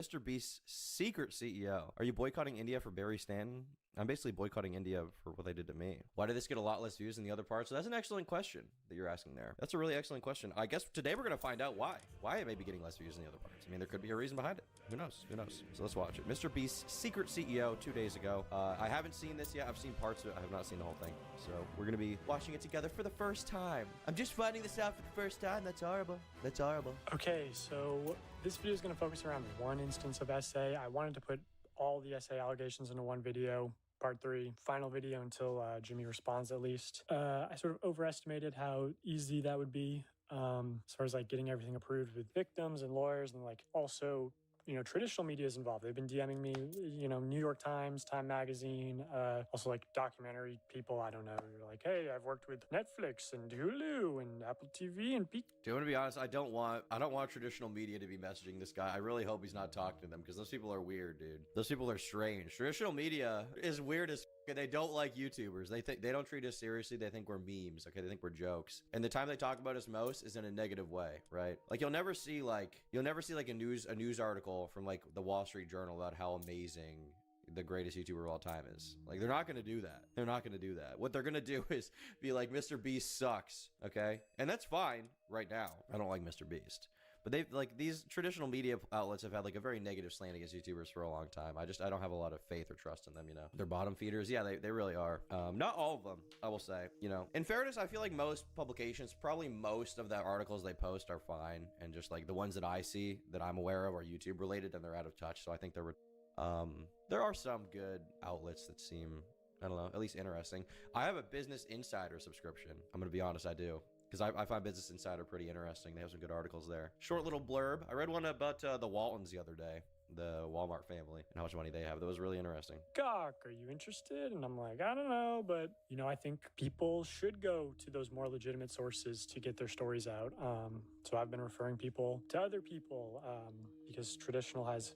Mr. Beast's secret CEO. Are you boycotting India for Barry Stanton? I'm basically boycotting India for what they did to me. Why did this get a lot less views than the other parts? So that's an excellent question that you're asking there. That's a really excellent question. I guess today we're going to find out why it may be getting less views than the other parts. I mean, there could be a reason behind it. Who knows? Who knows? So let's watch it. Mr. Beast's secret CEO 2 days ago. I haven't seen this yet. I've seen parts of it. I have not seen the whole thing. So we're going to be watching it together for the first time. I'm just finding this out for the first time. That's horrible. That's horrible. Okay, so this video is going to focus around one instance of SA. I wanted to put all the SA allegations into one video. Part 3, final video until Jimmy responds at least. I sort of overestimated how easy that would be as far as like getting everything approved with victims and lawyers, and like also, you know, traditional media is involved. They've been DMing me, you know, New York Times, Time Magazine, also like documentary people. I don't know. You're like, hey, I've worked with Netflix and Hulu and Apple TV and Peak. Do you want to be honest? I don't want traditional media to be messaging this guy. I really hope he's not talking to them, because those people are weird, dude. Those people are strange. Traditional media is weird as and they don't like YouTubers. They don't treat us seriously. They think we're memes. Okay, they think we're jokes. And the time they talk about us most is in a negative way, right? Like you'll never see like a news article from like the Wall Street Journal about how amazing the greatest YouTuber of all time is. Like, they're not going to do that. They're not going to do that. What they're going to do is be like, Mr. Beast sucks. Okay. And that's fine right now. I don't like Mr. Beast. But they've like these traditional media outlets have had like a very negative slant against YouTubers for a long time. I don't have a lot of faith or trust in them, you know. They're bottom feeders. Yeah, they really are. Not all of them, I will say, you know. In fairness, I feel like most publications, probably most of the articles they post are fine. And just like the ones that I see that I'm aware of are YouTube related and they're out of touch. So I think there are some good outlets that seem, I don't know, at least interesting. I have a Business Insider subscription. I'm going to be honest, I do. Because I find Business Insider pretty interesting. They have some good articles there. Short little blurb. I read one about the Waltons the other day, the Walmart family, and how much money they have. That was really interesting. Gawk, are you interested? And I'm like, I don't know, but, you know, I think people should go to those more legitimate sources to get their stories out. So I've been referring people to other people because traditional has,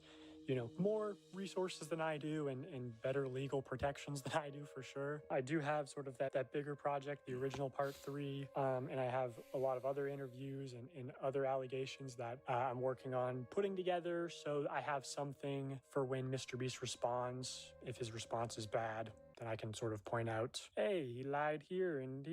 you know, more resources than I do and better legal protections than I do for sure. I do have sort of that bigger project, the original part 3, and I have a lot of other interviews and other allegations that I'm working on putting together. So I have something for when Mr. Beast responds. If his response is bad, then I can sort of point out, hey, he lied here and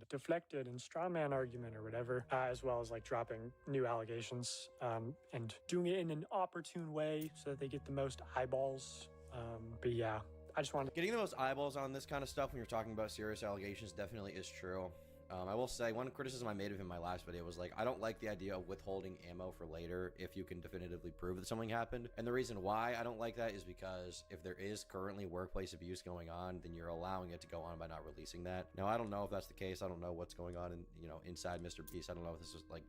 deflected and straw man argument or whatever, as well as like dropping new allegations and doing it in an opportune way so that they get the most eyeballs. But yeah, I just wanted... Getting the most eyeballs on this kind of stuff when you're talking about serious allegations definitely is true. I will say one criticism I made of him in my last video was like, I don't like the idea of withholding ammo for later if you can definitively prove that something happened. And the reason why I don't like that is because if there is currently workplace abuse going on, then you're allowing it to go on by not releasing that. Now, I don't know if that's the case. I don't know what's going on in, you know, inside Mr. Beast. I don't know if this is like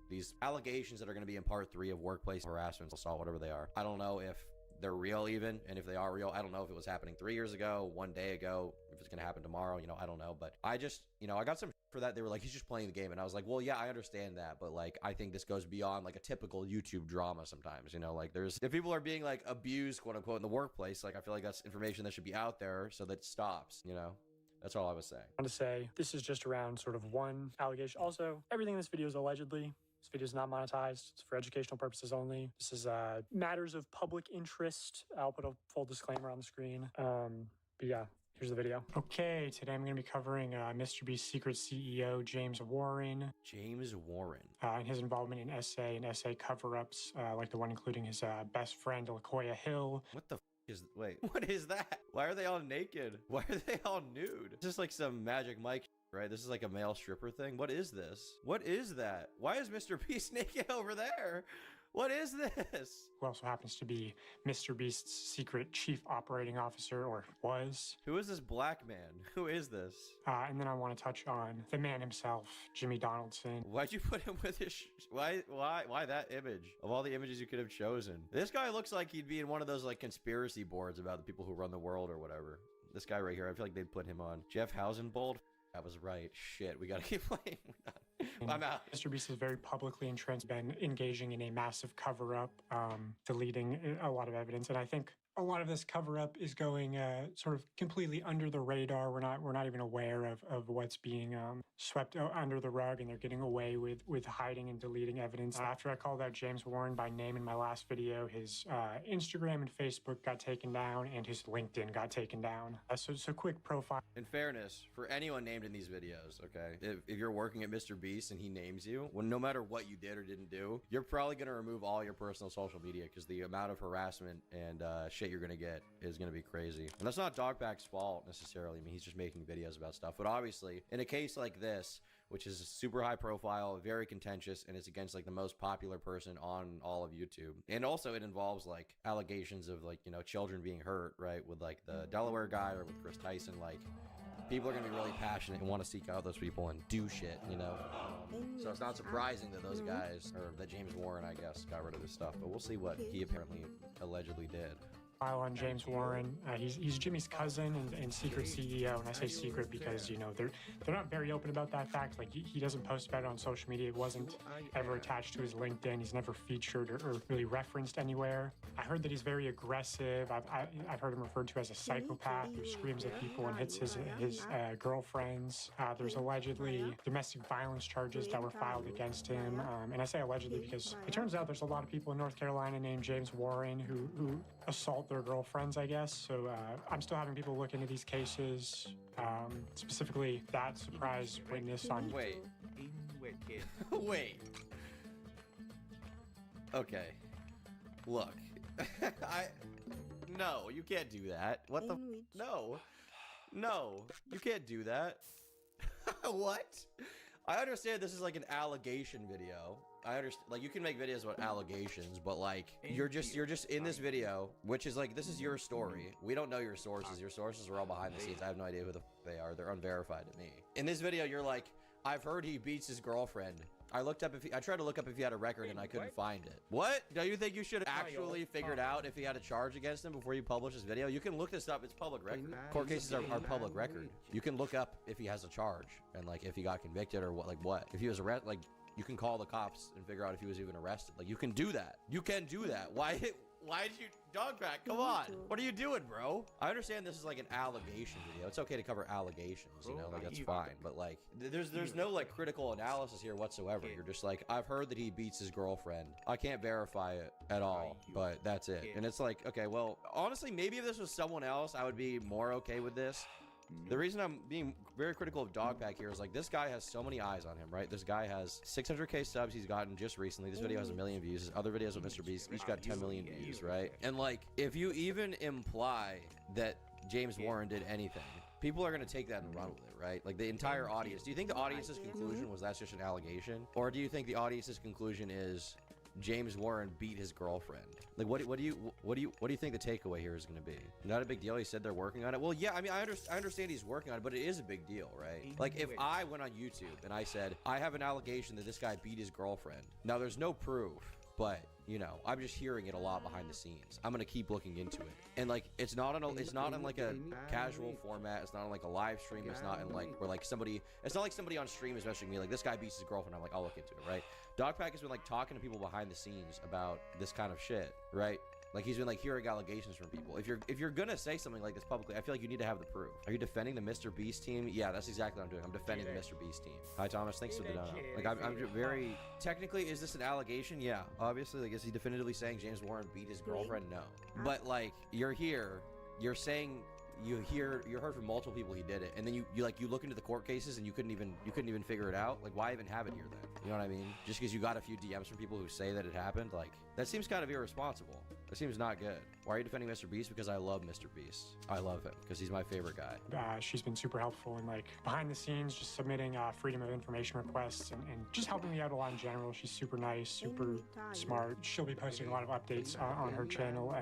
these allegations that are going to be in part 3 of workplace harassment, assault, whatever they are. I don't know if they're real even, and if they are real, I don't know if it was happening 3 years ago, 1 day ago, if it's gonna happen tomorrow, you know, I don't know. But I just, you know, I got some for that. They were like, he's just playing the game, and I was like, well, yeah, I understand that, but like, I think this goes beyond like a typical YouTube drama sometimes, you know. Like, if people are being like abused, quote unquote, in the workplace, like, I feel like that's information that should be out there so that it stops, you know. That's all I was saying. I want to say this is just around sort of one allegation. Also, everything in this video is allegedly. This video is not monetized. It's for educational purposes only. This is matters of public interest. I'll put a full disclaimer on the screen. But yeah, here's the video. Okay, today I'm going to be covering Mr. Beast's secret CEO, James Warren. James Warren. And his involvement in SA and SA cover-ups, like the one including his best friend, LaKoya Hill. What the wait, what is that? Why are they all naked? Why are they all nude? Is this like some Magic Mike, right? This is like a male stripper thing. What is this? What is that? Why is Mr. Beast naked over there? What is this? Who also happens to be Mr. Beast's secret chief operating officer, or was. Who is this black man? Who is this? And then I want to touch on the man himself, Jimmy Donaldson. Why'd you put him with his... Why that image? Of all the images you could have chosen. This guy looks like he'd be in one of those like conspiracy boards about the people who run the world or whatever. This guy right here, I feel like they'd put him on. Jeff Housenbold? I was right. Shit, we gotta keep playing. I'm out. Mr. Beast has very publicly and been engaging in a massive cover-up, deleting a lot of evidence, and I think a lot of this cover-up is going sort of completely under the radar. We're not even aware of what's being swept under the rug, and they're getting away with hiding and deleting evidence. After I called out James Warren by name in my last video, his Instagram and Facebook got taken down, and his LinkedIn got taken down. So quick profile. In fairness, for anyone named in these videos, okay, if you're working at Mr. Beast and he names you, well, no matter what you did or didn't do, you're probably going to remove all your personal social media because the amount of harassment and shit you're going to get is going to be crazy. And that's not Dogpack's fault necessarily. I mean, he's just making videos about stuff. But obviously, in a case like this, which is super high profile, very contentious, and it's against like the most popular person on all of YouTube. And also it involves like allegations of like, you know, children being hurt, right? With like the Delaware guy or with Chris Tyson, like people are going to be really passionate and want to seek out those people and do shit, you know? So it's not surprising that those guys, or that James Warren, I guess, got rid of his stuff. But we'll see what he apparently allegedly did. On James Warren. He's Jimmy's cousin and secret CEO, and I say secret because, you know, they're not very open about that fact. Like he doesn't post about it on social media. It wasn't ever attached to his LinkedIn. He's never featured or really referenced anywhere. I heard that he's very aggressive. I've heard him referred to as a psychopath who screams at people and hits his girlfriends. There's allegedly domestic violence charges that were filed against him, and I say allegedly because it turns out there's a lot of people in North Carolina named James Warren who assault their girlfriends, I guess. So I'm still having people look into these cases, specifically that surprise witness on... Wait. Wait. Okay. Look. No, you can't do that. What the... No. No, you can't do that. What? I understand this is like an allegation video. I understand, like, you can make videos about allegations, but like you're just in this video, which is like, this is your story. We don't know your sources. Your sources are all behind the scenes. I have no idea who the f they are. They're unverified to me. In this video, you're like, I've heard he beats his girlfriend. I tried to look up if he had a record and I couldn't find it. What? Do you think you should have actually figured out if he had a charge against him before you publish this video? You can look this up. It's public record. Court cases are public record. You can look up if he has a charge and like if he got convicted or what, if he was arrested, like you can call the cops and figure out if he was even arrested. Like you can do that. You can do that. Why did you, Dogpack? Come on. What are you doing, bro? I understand this is like an allegation video. It's okay to cover allegations, you know, like that's fine. But like, there's no like critical analysis here whatsoever. You're just like, I've heard that he beats his girlfriend. I can't verify it at all, but that's it. And it's like, okay, well, honestly, maybe if this was someone else, I would be more okay with this. The reason I'm being very critical of Dogpack here is like, this guy has so many eyes on him, right? This guy has 600K subs he's gotten just recently. This video has 1 million views. His other videos with Mr. Beast each got 10 million views, right? And like, if you even imply that James Warren did anything, people are going to take that and run with it, right? Like the entire audience. Do you think the audience's conclusion was that's just an allegation? Or do you think the audience's conclusion is James Warren beat his girlfriend? Like, what do you think the takeaway here is going to be? Not a big deal. He said they're working on it. Well, yeah, I mean, I understand he's working on it, but it is a big deal, right? Like, if I went on YouTube and I said, I have an allegation that this guy beat his girlfriend. Now, there's no proof, but you know, I'm just hearing it a lot behind the scenes. I'm gonna keep looking into it, and like, it's not in like a casual format. It's not in like a live stream. It's not in like where like somebody. It's not like somebody on stream is messaging me like, this guy beats his girlfriend. I'm like, I'll look into it, right? Dogpack has been like talking to people behind the scenes about this kind of shit, right? Like he's been like hearing allegations from people. If you're gonna say something like this publicly, I feel like you need to have the proof. Are you defending the Mr. Beast team? Yeah, that's exactly what I'm doing. I'm defending the Mr. Beast team. Hi Thomas, thanks for the dono. Like I'm very technically, is this an allegation? Yeah, obviously. Like, is he definitively saying James Warren beat his girlfriend? No. But like, you're here, you're saying you heard from multiple people he did it, and then you look into the court cases and you couldn't even figure it out. Like, why even have it here then? You know what I mean? Just because you got a few DMs from people who say that it happened, like, that seems kind of irresponsible. That seems not good. Why are you defending Mr. Beast? Because I love Mr. Beast. I love him because he's my favorite guy. She's been super helpful in like behind the scenes, just submitting freedom of information requests and just helping me out a lot in general. She's super nice, super smart. She'll be posting a lot of updates on her channel,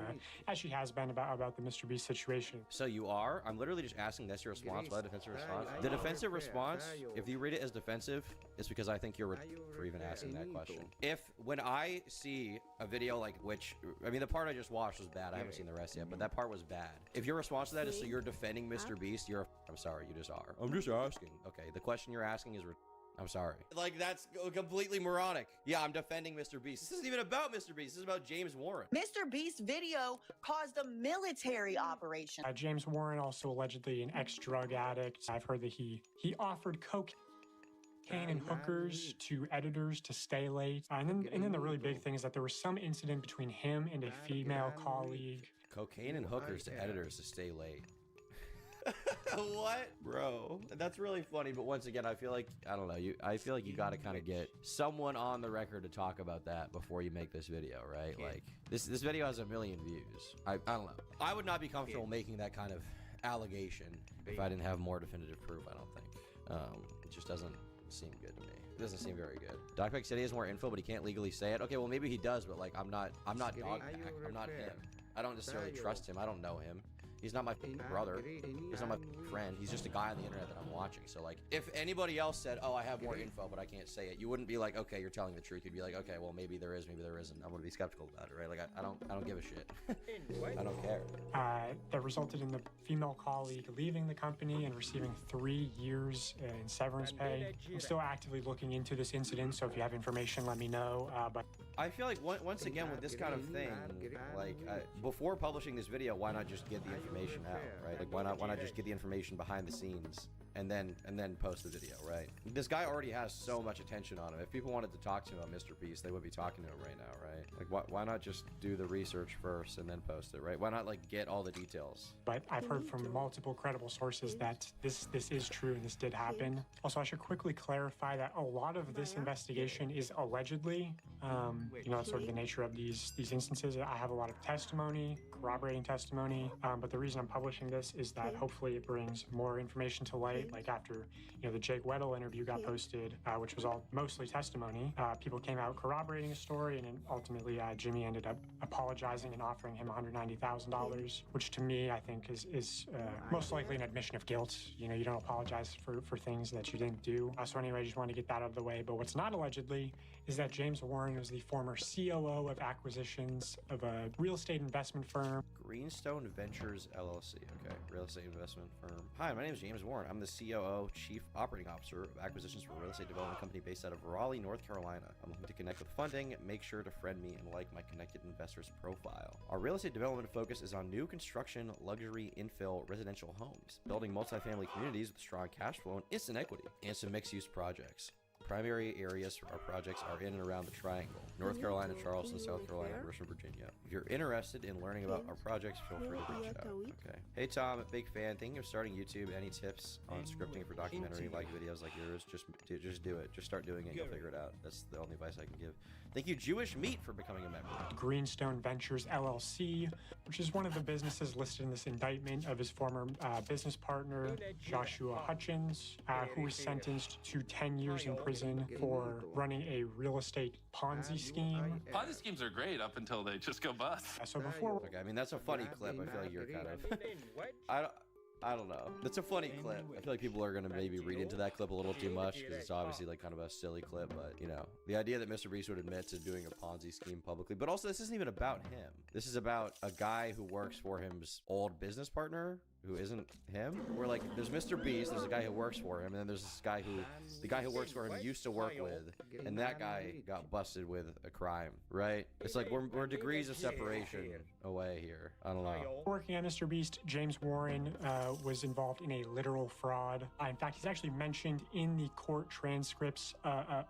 as she has been about the Mr. Beast situation. So you are? I'm literally just asking, that's your response, by the defensive response? The defensive response, if you read it as defensive, it's because I think you're for even asking that question. When I see a video like I mean, the part I just watched was bad. I haven't seen the rest yet, but that part was bad. If your response to that is so you're defending Mr. Beast, I'm sorry, you just are. I'm just asking. Okay, the question you're asking is I'm sorry. Like, that's completely moronic. Yeah, I'm defending Mr. Beast. This isn't even about Mr. Beast. This is about James Warren. Mr. Beast's video caused a military operation. James Warren, also allegedly an ex-drug addict. I've heard that he offered cocaine and hookers to editors to stay late. And then the really big thing is that there was some incident between him and a female colleague. Cocaine and hookers to editors to stay late. What? Bro, that's really funny, but once again, I feel like, I don't know, I feel like you gotta kind of get someone on the record to talk about that before you make this video, right? Like, this video has 1 million views. I don't know. I would not be comfortable making that kind of allegation if I didn't have more definitive proof, I don't think. It just doesn't seem good to me. It doesn't seem very good. Docpack said he has more info, but he can't legally say it. Okay, well, maybe he does, but like, I'm not Dogpack. I'm not him. I don't necessarily trust him. I don't know him. He's not my brother. He's not my friend. He's just a guy on the internet that I'm watching. So like, if anybody else said, oh, I have more info, but I can't say it, you wouldn't be like, okay, you're telling the truth. You'd be like, okay, well, maybe there is, maybe there isn't. I'm gonna be skeptical about it, right? Like, I don't give a shit. I don't care. That resulted in the female colleague leaving the company and receiving 3 years in severance pay. I'm still actively looking into this incident, so if you have information, let me know. But I feel like once again with this kind of thing, like before publishing this video, why not just get the information out, right? Like why not just get the information behind the scenes and then post the video, right? This guy already has so much attention on him. If people wanted to talk to him about Mr. Beast, they would be talking to him right now, right? Like why not just do the research first and then post it, right? Why not like get all the details? But I've heard from multiple credible sources that this is true and this did happen. Also, I should quickly clarify that a lot of this investigation is allegedly. You know, that's sort of the nature of these instances. I have a lot of testimony, corroborating testimony, but the reason I'm publishing this is that hopefully it brings more information to light. Like after, you know, the Jake Weddle interview got posted, which was all mostly testimony, people came out corroborating his story, and then ultimately Jimmy ended up apologizing and offering him $190,000, which to me I think is most likely an admission of guilt. You know, you don't apologize for things that you didn't do. So anyway, I just wanted to get that out of the way. But what's not allegedly is that James Warren was the former COO of acquisitions of a real estate investment firm. Greenstone Ventures LLC. Okay, real estate investment firm. Hi, my name is James Warren. I'm the COO, Chief Operating Officer of Acquisitions for a real estate development company based out of Raleigh, North Carolina. I'm looking to connect with funding. Make sure to friend me and like my connected investors profile. Our real estate development focus is on new construction, luxury, infill, residential homes, building multifamily communities with strong cash flow and instant equity, and some mixed-use projects. Primary areas for our projects are in and around the Triangle: North Carolina, Charleston, South Carolina, and Richmond, Virginia. If you're interested in learning about our projects, feel free to reach out. Okay. Hey Tom, big fan. Thinking of starting YouTube. Any tips on scripting for documentary-like videos like yours? Just do it. Just start doing it. You'll figure it out. That's the only advice I can give. Thank you, Jewish Meat, for becoming a member. Greenstone Ventures LLC, which is one of the businesses listed in this indictment of his former business partner, Joshua Hutchins, who was sentenced to 10 years in prison for running a real estate Ponzi scheme. Ponzi schemes are great up until they just go bust. So before... Okay, I mean, that's a funny clip. I feel like you're kind of... I don't know. That's a funny clip. I feel like people are going to maybe read into that clip a little too much because it's obviously like kind of a silly clip, but you know, the idea that Mr. Beast would admit to doing a Ponzi scheme publicly, but also this isn't even about him. This is about a guy who works for his old business partner who isn't him. We're like, there's Mr. Beast, there's a guy who works for him, and then there's this guy who, the guy who works for him used to work with, and that guy got busted with a crime, right? It's like we're degrees of separation away here. I don't know. Working on Mr. Beast, James Warren was involved in a literal fraud. In fact, he's actually mentioned in the court transcripts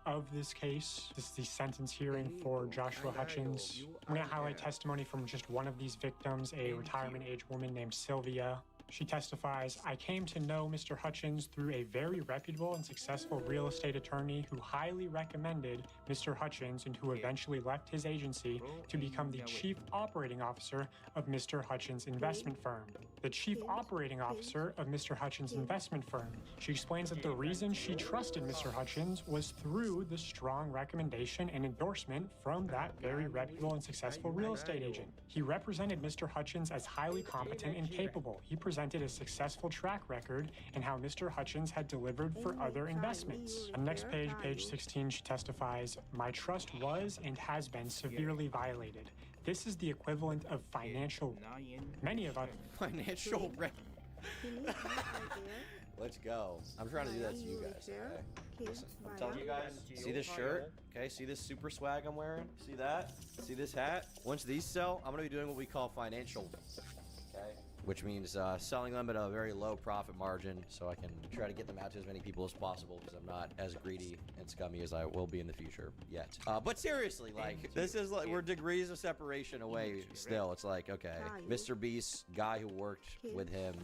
of this case. This is the sentence hearing for Joshua Hutchins. I'm going to highlight testimony from just one of these victims, a retirement age woman named Sylvia. She testifies, I came to know Mr. Hutchins through a very reputable and successful real estate attorney who highly recommended Mr. Hutchins and who eventually left his agency to become the chief operating officer of Mr. Hutchins' investment firm. The chief operating officer of Mr. Hutchins' investment firm. She explains that the reason she trusted Mr. Hutchins was through the strong recommendation and endorsement from that very reputable and successful real estate agent. He represented Mr. Hutchins as highly competent and capable. He presented a successful track record and how Mr. Hutchins had delivered for other investments. On the next page, page 16, she testifies, my trust was and has been severely violated. This is the equivalent of financial... Many of us... Financial... Let's go. I'm trying to do that to you guys, okay? Listen, I'm telling you guys, see this shirt? Okay, see this super swag I'm wearing? See that? See this hat? Once these sell, I'm gonna be doing what we call financial, okay? Which means selling them at a very low profit margin so I can try to get them out to as many people as possible because I'm not as greedy and scummy as I will be in the future yet. But seriously, like, this is like, we're degrees of separation away still. It's like, okay, Mr. Beast, guy who worked with him,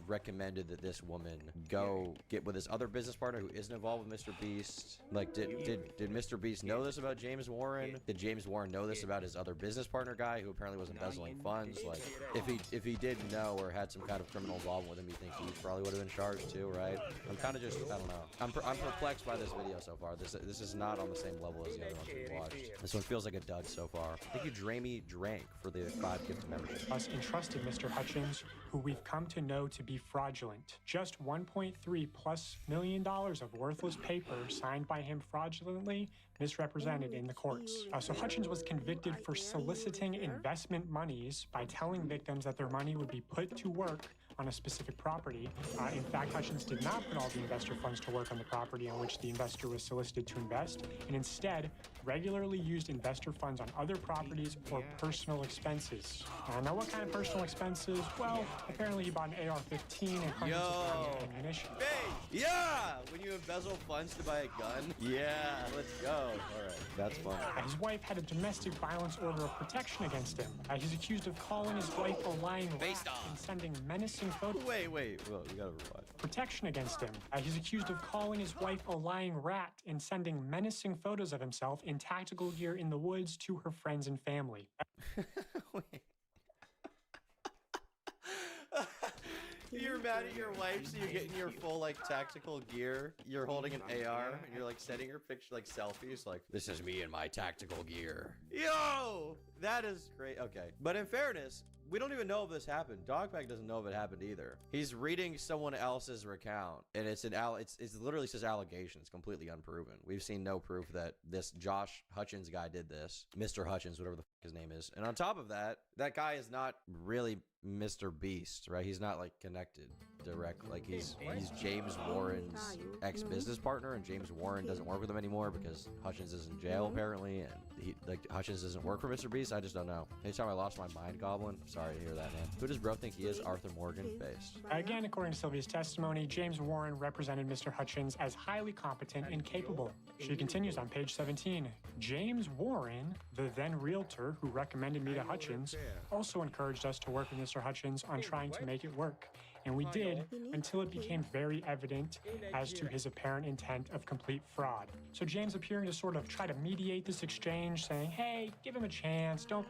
recommended that this woman go get with his other business partner who isn't involved with Mr. Beast. Like, did Mr. Beast know this about James Warren? Did James Warren know this about his other business partner guy who apparently was embezzling funds? Like, if he did know or had some kind of criminal involvement with him, you think he probably would have been charged too, right? I'm kind of just, I don't know. I'm perplexed by this video so far. This is not on the same level as the other ones we've watched. This one feels like a dud so far. Thank you, Dramey Drank, for the 5 gift membership. Us entrusted Mr. Hutchins, who we've come to know to be fraudulent. Just $1.3+ million of worthless paper signed by him fraudulently misrepresented in the courts. So Hutchins was convicted for soliciting investment monies by telling victims that their money would be put to work on a specific property. In fact, Hutchins did not put all the investor funds to work on the property on which the investor was solicited to invest, and instead regularly used investor funds on other properties for personal expenses. Now, what kind of personal expenses? Well, apparently he bought an AR-15 and hundreds of rounds of ammunition. Hey, yeah! When you embezzle funds to buy a gun? Yeah, let's go. All right, that's fun. His wife had a domestic violence order of protection against him. He's accused of calling his wife a lying rat and sending menacing photos. Wait, well, you gotta rewatch. Protection against him. He's accused of calling his wife a lying rat and sending menacing photos of himself in tactical gear in the woods to her friends and family. Wait. You're mad at your wife, so you're getting your full, like, tactical gear. You're holding an AR, and you're, like, sending her picture, like, selfies, like, this is me in my tactical gear. Yo! That is great. Okay. But in fairness, we don't even know if this happened. Dogpack doesn't know if it happened either. He's reading someone else's recount, and it's literally says allegation. It's completely unproven. We've seen no proof that this Josh Hutchins guy did this. Mr. Hutchins, whatever the fuck his name is. And on top of that, that guy is not really Mr. Beast, right? He's not, like, connected direct. Like, he's James Warren's ex-business partner, and James Warren doesn't work with him anymore because Hutchins is in jail, apparently, and Hutchins doesn't work for Mr. Beast. I just don't know. Anytime I lost my mind, Goblin, sorry to hear that, man. Who does bro think he is? Arthur Morgan? Based. Again, according to Sylvia's testimony, James Warren represented Mr. Hutchins as highly competent and capable. She continues on page 17. James Warren, the then realtor who recommended me to Hutchins, also encouraged us to work with Mr. Hutchins on trying to make it work. And we did until it became very evident as to his apparent intent of complete fraud. So James appearing to sort of try to mediate this exchange, saying, hey, give him a chance, don't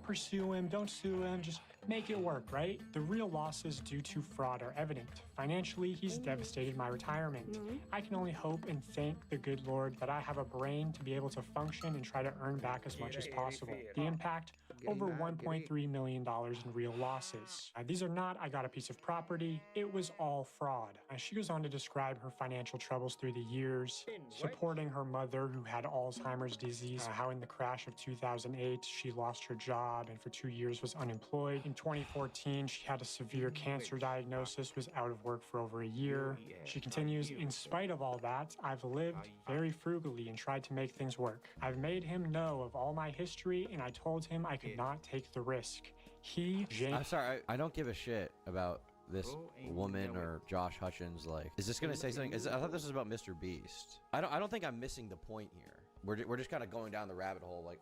pursue him, don't sue him, just make it work, right? The real losses due to fraud are evident. Financially, he's devastated my retirement. I can only hope and thank the good Lord that I have a brain to be able to function and try to earn back as much as possible. The impact, over $1.3 million in real losses. These are not, I got a piece of property, it was all fraud. She goes on to describe her financial troubles through the years, supporting her mother who had Alzheimer's disease, how in the crash of 2008, she lost her job and for 2 years was unemployed. In 2014, she had a severe cancer diagnosis, was out of work for over a year. She continues, in spite of all that, I've lived very frugally and tried to make things work. I've made him know of all my history and I told him I could not take the risk. I'm sorry, I don't give a shit about this woman or Josh Hutchins. Like, is this gonna say something? I thought this was about Mr. Beast. I don't think I'm missing the point here. We're just kind of going down the rabbit hole like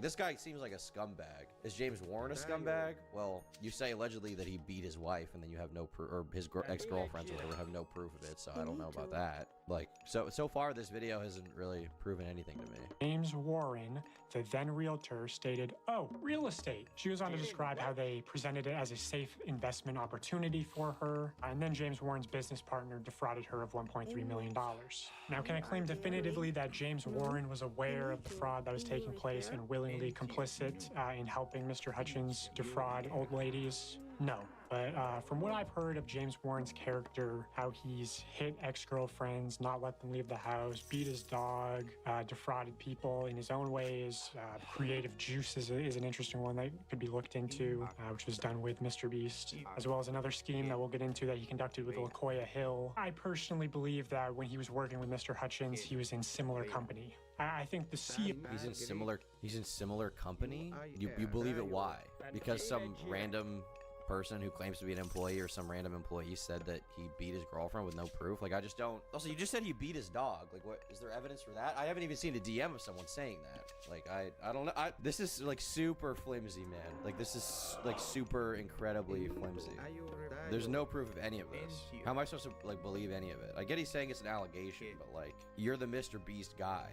this guy seems like a scumbag. Is James Warren a scumbag? Well, you say allegedly that he beat his wife and then you have no proof, or his ex-girlfriends or whatever have no proof of it, so I don't know about that. Like, so far this video hasn't really proven anything to me. James Warren, the then realtor, stated, oh, real estate. She goes on to describe how they presented it as a safe investment opportunity for her, and then James Warren's business partner defrauded her of $1.3 million. Now, can I claim definitively that James Warren was aware of the fraud that was taking place and willingly complicit in helping Mr. Hutchins defraud old ladies? No, but from what I've heard of James Warren's character, how he's hit ex-girlfriends, not let them leave the house, beat his dog, defrauded people in his own ways. Creative Juice is an interesting one that could be looked into, which was done with Mr. Beast, as well as another scheme that we'll get into that he conducted with LaKoya Hill. I personally believe that when he was working with Mr. Hutchins, he was in similar company. I think the CEO... He's in similar company? You believe it? Why? Because some random person who claims to be an employee or some random employee said that he beat his girlfriend with no proof? Like, I just don't... Also, you just said he beat his dog. Like, what? Is there evidence for that? I haven't even seen a DM of someone saying that. Like, I don't know. This is, like, super flimsy, man. Like, this is, like, super incredibly flimsy. There's no proof of any of this. How am I supposed to, like, believe any of it? I get he's saying it's an allegation, but, like, you're the Mr. Beast guy.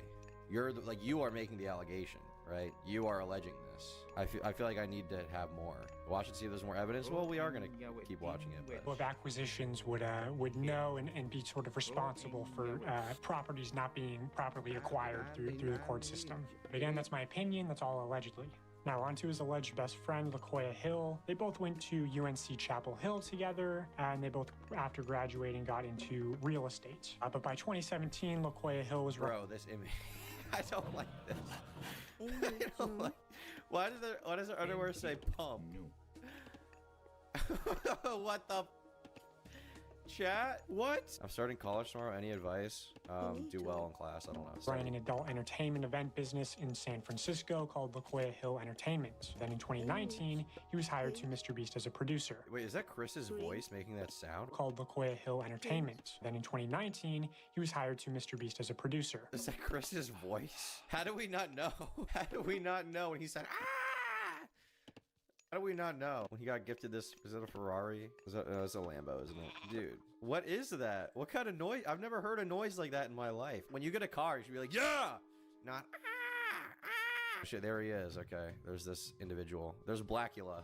You're, like, you are making the allegation, right? You are alleging this. I feel like I need to have more. Watch and see if there's more evidence. Well, we are going to keep watching it. But... Of acquisitions would know and be sort of responsible for properties not being properly acquired through the court system. But again, that's my opinion. That's all allegedly. Now on to his alleged best friend, LaKoya Hill. They both went to UNC Chapel Hill together, and they both, after graduating, got into real estate. But by 2017, LaKoya Hill was... Bro, this image... I don't like this. I don't like... Why does their underwear say pump? What the... Chat? What? I'm starting college tomorrow. Any advice? Do well in class. I don't know. Running an adult entertainment event business in San Francisco called LaKoya Hill Entertainment. Then in 2019, he was hired to Mr. Beast as a producer. Wait, is that Chris's voice making that sound? Called LaKoya Hill Entertainment. Then in 2019, he was hired to Mr. Beast as a producer. Is that Chris's voice? How do we not know? How do we not know when he said, ah? How do we not know when he got gifted this? Is that a Ferrari? It's a Lambo, isn't it? Dude, what is that? What kind of noise? I've never heard a noise like that in my life. When you get a car, you should be like, yeah! Not, ah! Shit, there he is. Okay, there's this individual. There's Blackula.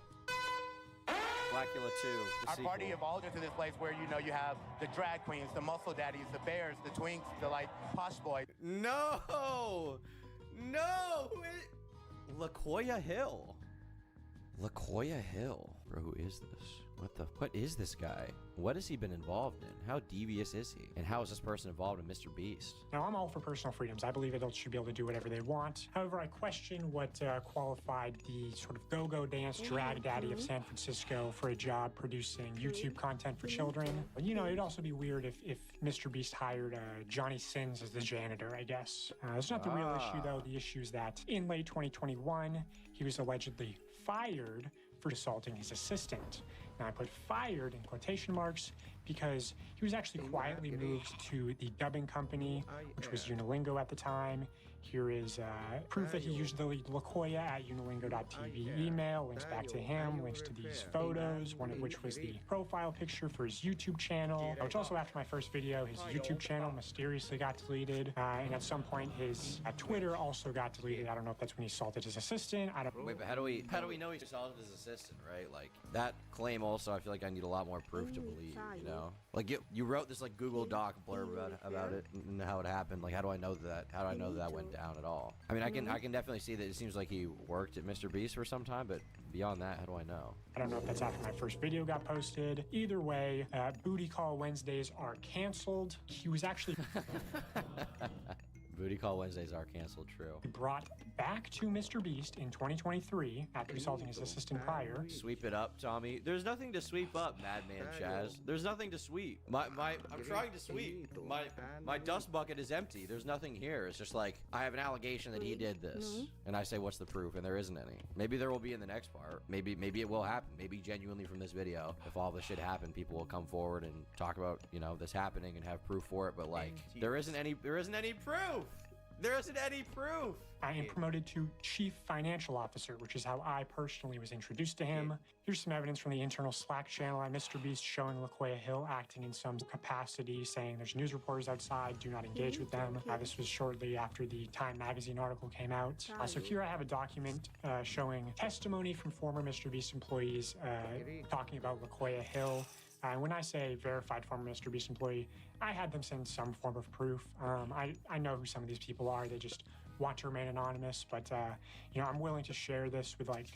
Blackula 2. Our party evolved into this place where, you know, you have the drag queens, the muscle daddies, the bears, the twinks, the, like, posh boy. No! No! LaKoya Hill. LaKoya Hill. Bro, who is this? What is this guy? What has he been involved in? How devious is he? And how is this person involved in Mr. Beast? Now, I'm all for personal freedoms. I believe adults should be able to do whatever they want. However, I question what qualified the sort of go-go dance drag daddy of San Francisco for a job producing YouTube content for children. But, you know, it'd also be weird if Mr. Beast hired Johnny Sins as the janitor, I guess. It's not the real issue, though. The issue is that in late 2021, he was allegedly fired for assaulting his assistant. Now, I put fired in quotation marks because he was actually quietly moved to the dubbing company, which was Unilingo at the time. Here is proof that he used the LaKoya at unilingo.tv email, links back to him, links to these photos, one of which was the profile picture for his YouTube channel, which also after my first video, his YouTube channel mysteriously got deleted, and at some point his Twitter also got deleted. I don't know if that's when he assaulted his assistant. I don't. Wait, but how do we know he assaulted his assistant, right? Like, that claim also, I feel like I need a lot more proof to believe, you know? Like, you wrote this, like, Google Doc blurb about it and how it happened. Like, how do I know that? How do I know that went down at all? I mean, I can definitely see that it seems like he worked at Mr. Beast for some time, but beyond that, how do I know? I don't know if that's after my first video got posted. Either way, Booty Call Wednesdays are canceled. He was actually... Booty Call Wednesdays are canceled, true. Brought back to Mr. Beast in 2023 after assaulting his assistant prior. Sweep it up, Tommy. There's nothing to sweep up, Madman Chaz. There's nothing to sweep. I'm trying to sweep. My dust bucket is empty. There's nothing here. It's just like, I have an allegation that he did this. And I say, what's the proof? And there isn't any. Maybe there will be in the next part. Maybe it will happen. Maybe genuinely from this video, if all this shit happened, people will come forward and talk about, you know, this happening and have proof for it. But like, there isn't any proof. There isn't any proof. I am promoted to Chief Financial Officer, which is how I personally was introduced to him. Here's some evidence from the internal Slack channel at Mr. Beast showing LaKoya Hill acting in some capacity, saying there's news reporters outside, do not engage with them. This was shortly after the Time magazine article came out. So here I have a document showing testimony from former Mr. Beast employees talking about LaKoya Hill. When I say verified former Mr. Beast employee, I had them send some form of proof. I know who some of these people are. They just want to remain anonymous, but you know, I'm willing to share this with like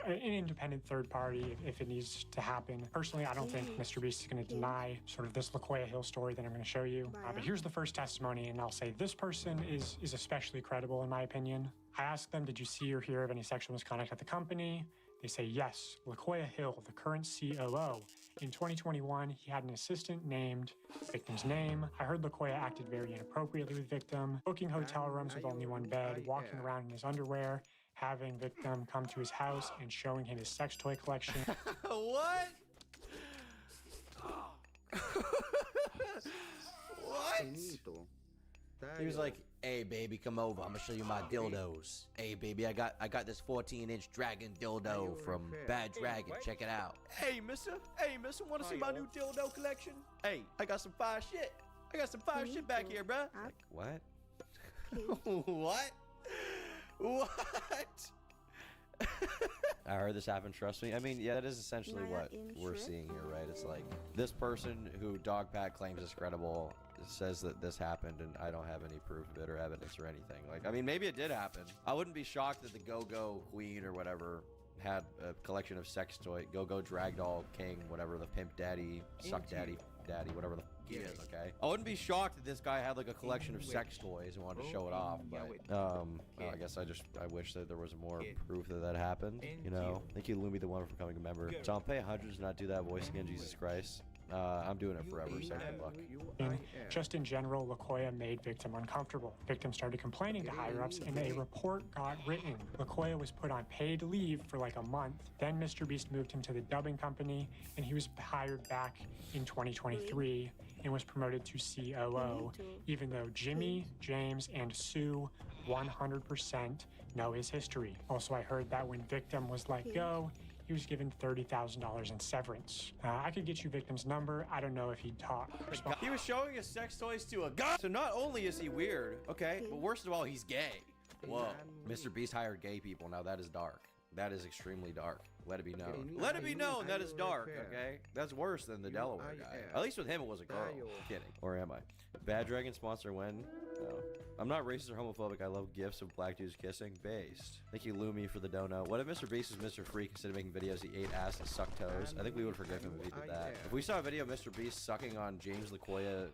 an independent third party if it needs to happen. Personally, I don't think Mr. Beast is going to deny sort of this LaQuaya Hill story that I'm going to show you. But here's the first testimony, and I'll say this person is especially credible in my opinion. I asked them, did you see or hear of any sexual misconduct at the company? They say yes. LaQuaya Hill, the current COO. In 2021, he had an assistant named victim's name. I heard LaQuaya acted very inappropriately with victim, booking hotel rooms with only one bed, walking around in his underwear, having victim come to his house and showing him his sex toy collection. What? What? He was like, hey baby, come over, I'm gonna show you my dildos. Hey baby, I got this 14-inch dragon dildo from Bad Dragon, check it out. Hey mister, wanna see my new dildo collection? Hey, I got some fire shit. Shit back here, bruh. Like, what? What? What? I heard this happen, trust me. I mean, yeah, that is essentially what we're seeing here, right? It's like, this person who Dogpack claims is credible says that this happened, and I don't have any proof of it or evidence or anything. Like, I mean, maybe it did happen. I wouldn't be shocked that the Go-Go Queen or whatever had a collection of sex toy, Go-Go Drag Doll King, whatever, the Pimp Daddy, Suck Daddy, whatever the he is, okay? I wouldn't be shocked that this guy had like a collection of sex toys and wanted to show it off, but well, I guess I wish that there was more proof that happened, you know? Thank you, Lumi, the one, for becoming a member. So I'll pay 100 to not do that voice again, Jesus Christ. I'm doing it forever, so good luck. And just in general, LaQuaya made victim uncomfortable. Victim started complaining to higher-ups, and a report got written. LaQuaya was put on paid leave for like a month. Then Mr. Beast moved him to the dubbing company, and he was hired back in 2023 and was promoted to COO, even though Jimmy, James, and Sue 100% know his history. Also, I heard that when Victim was let go, he was given $30,000 in severance. I could get you Victim's number. I don't know if he'd talk. He was showing his sex toys to a guy. So not only is he weird, okay, but worst of all, he's gay. Whoa. Mr. Beast hired gay people. Now that is dark. That is extremely dark. Let it be known. Let it be known that is dark, okay? That's worse than the Delaware guy. At least with him, it was a girl. Kidding. Or am I? Bad Dragon sponsor when? No. I'm not racist or homophobic. I love gifs of black dudes kissing. Based. Thank you, Lumi, for the dono. What if Mr. Beast was Mr. Freak instead of making videos he ate ass and sucked toes? I think we would forgive him if he did that. If we saw a video of Mr. Beast sucking on James LaQuaya,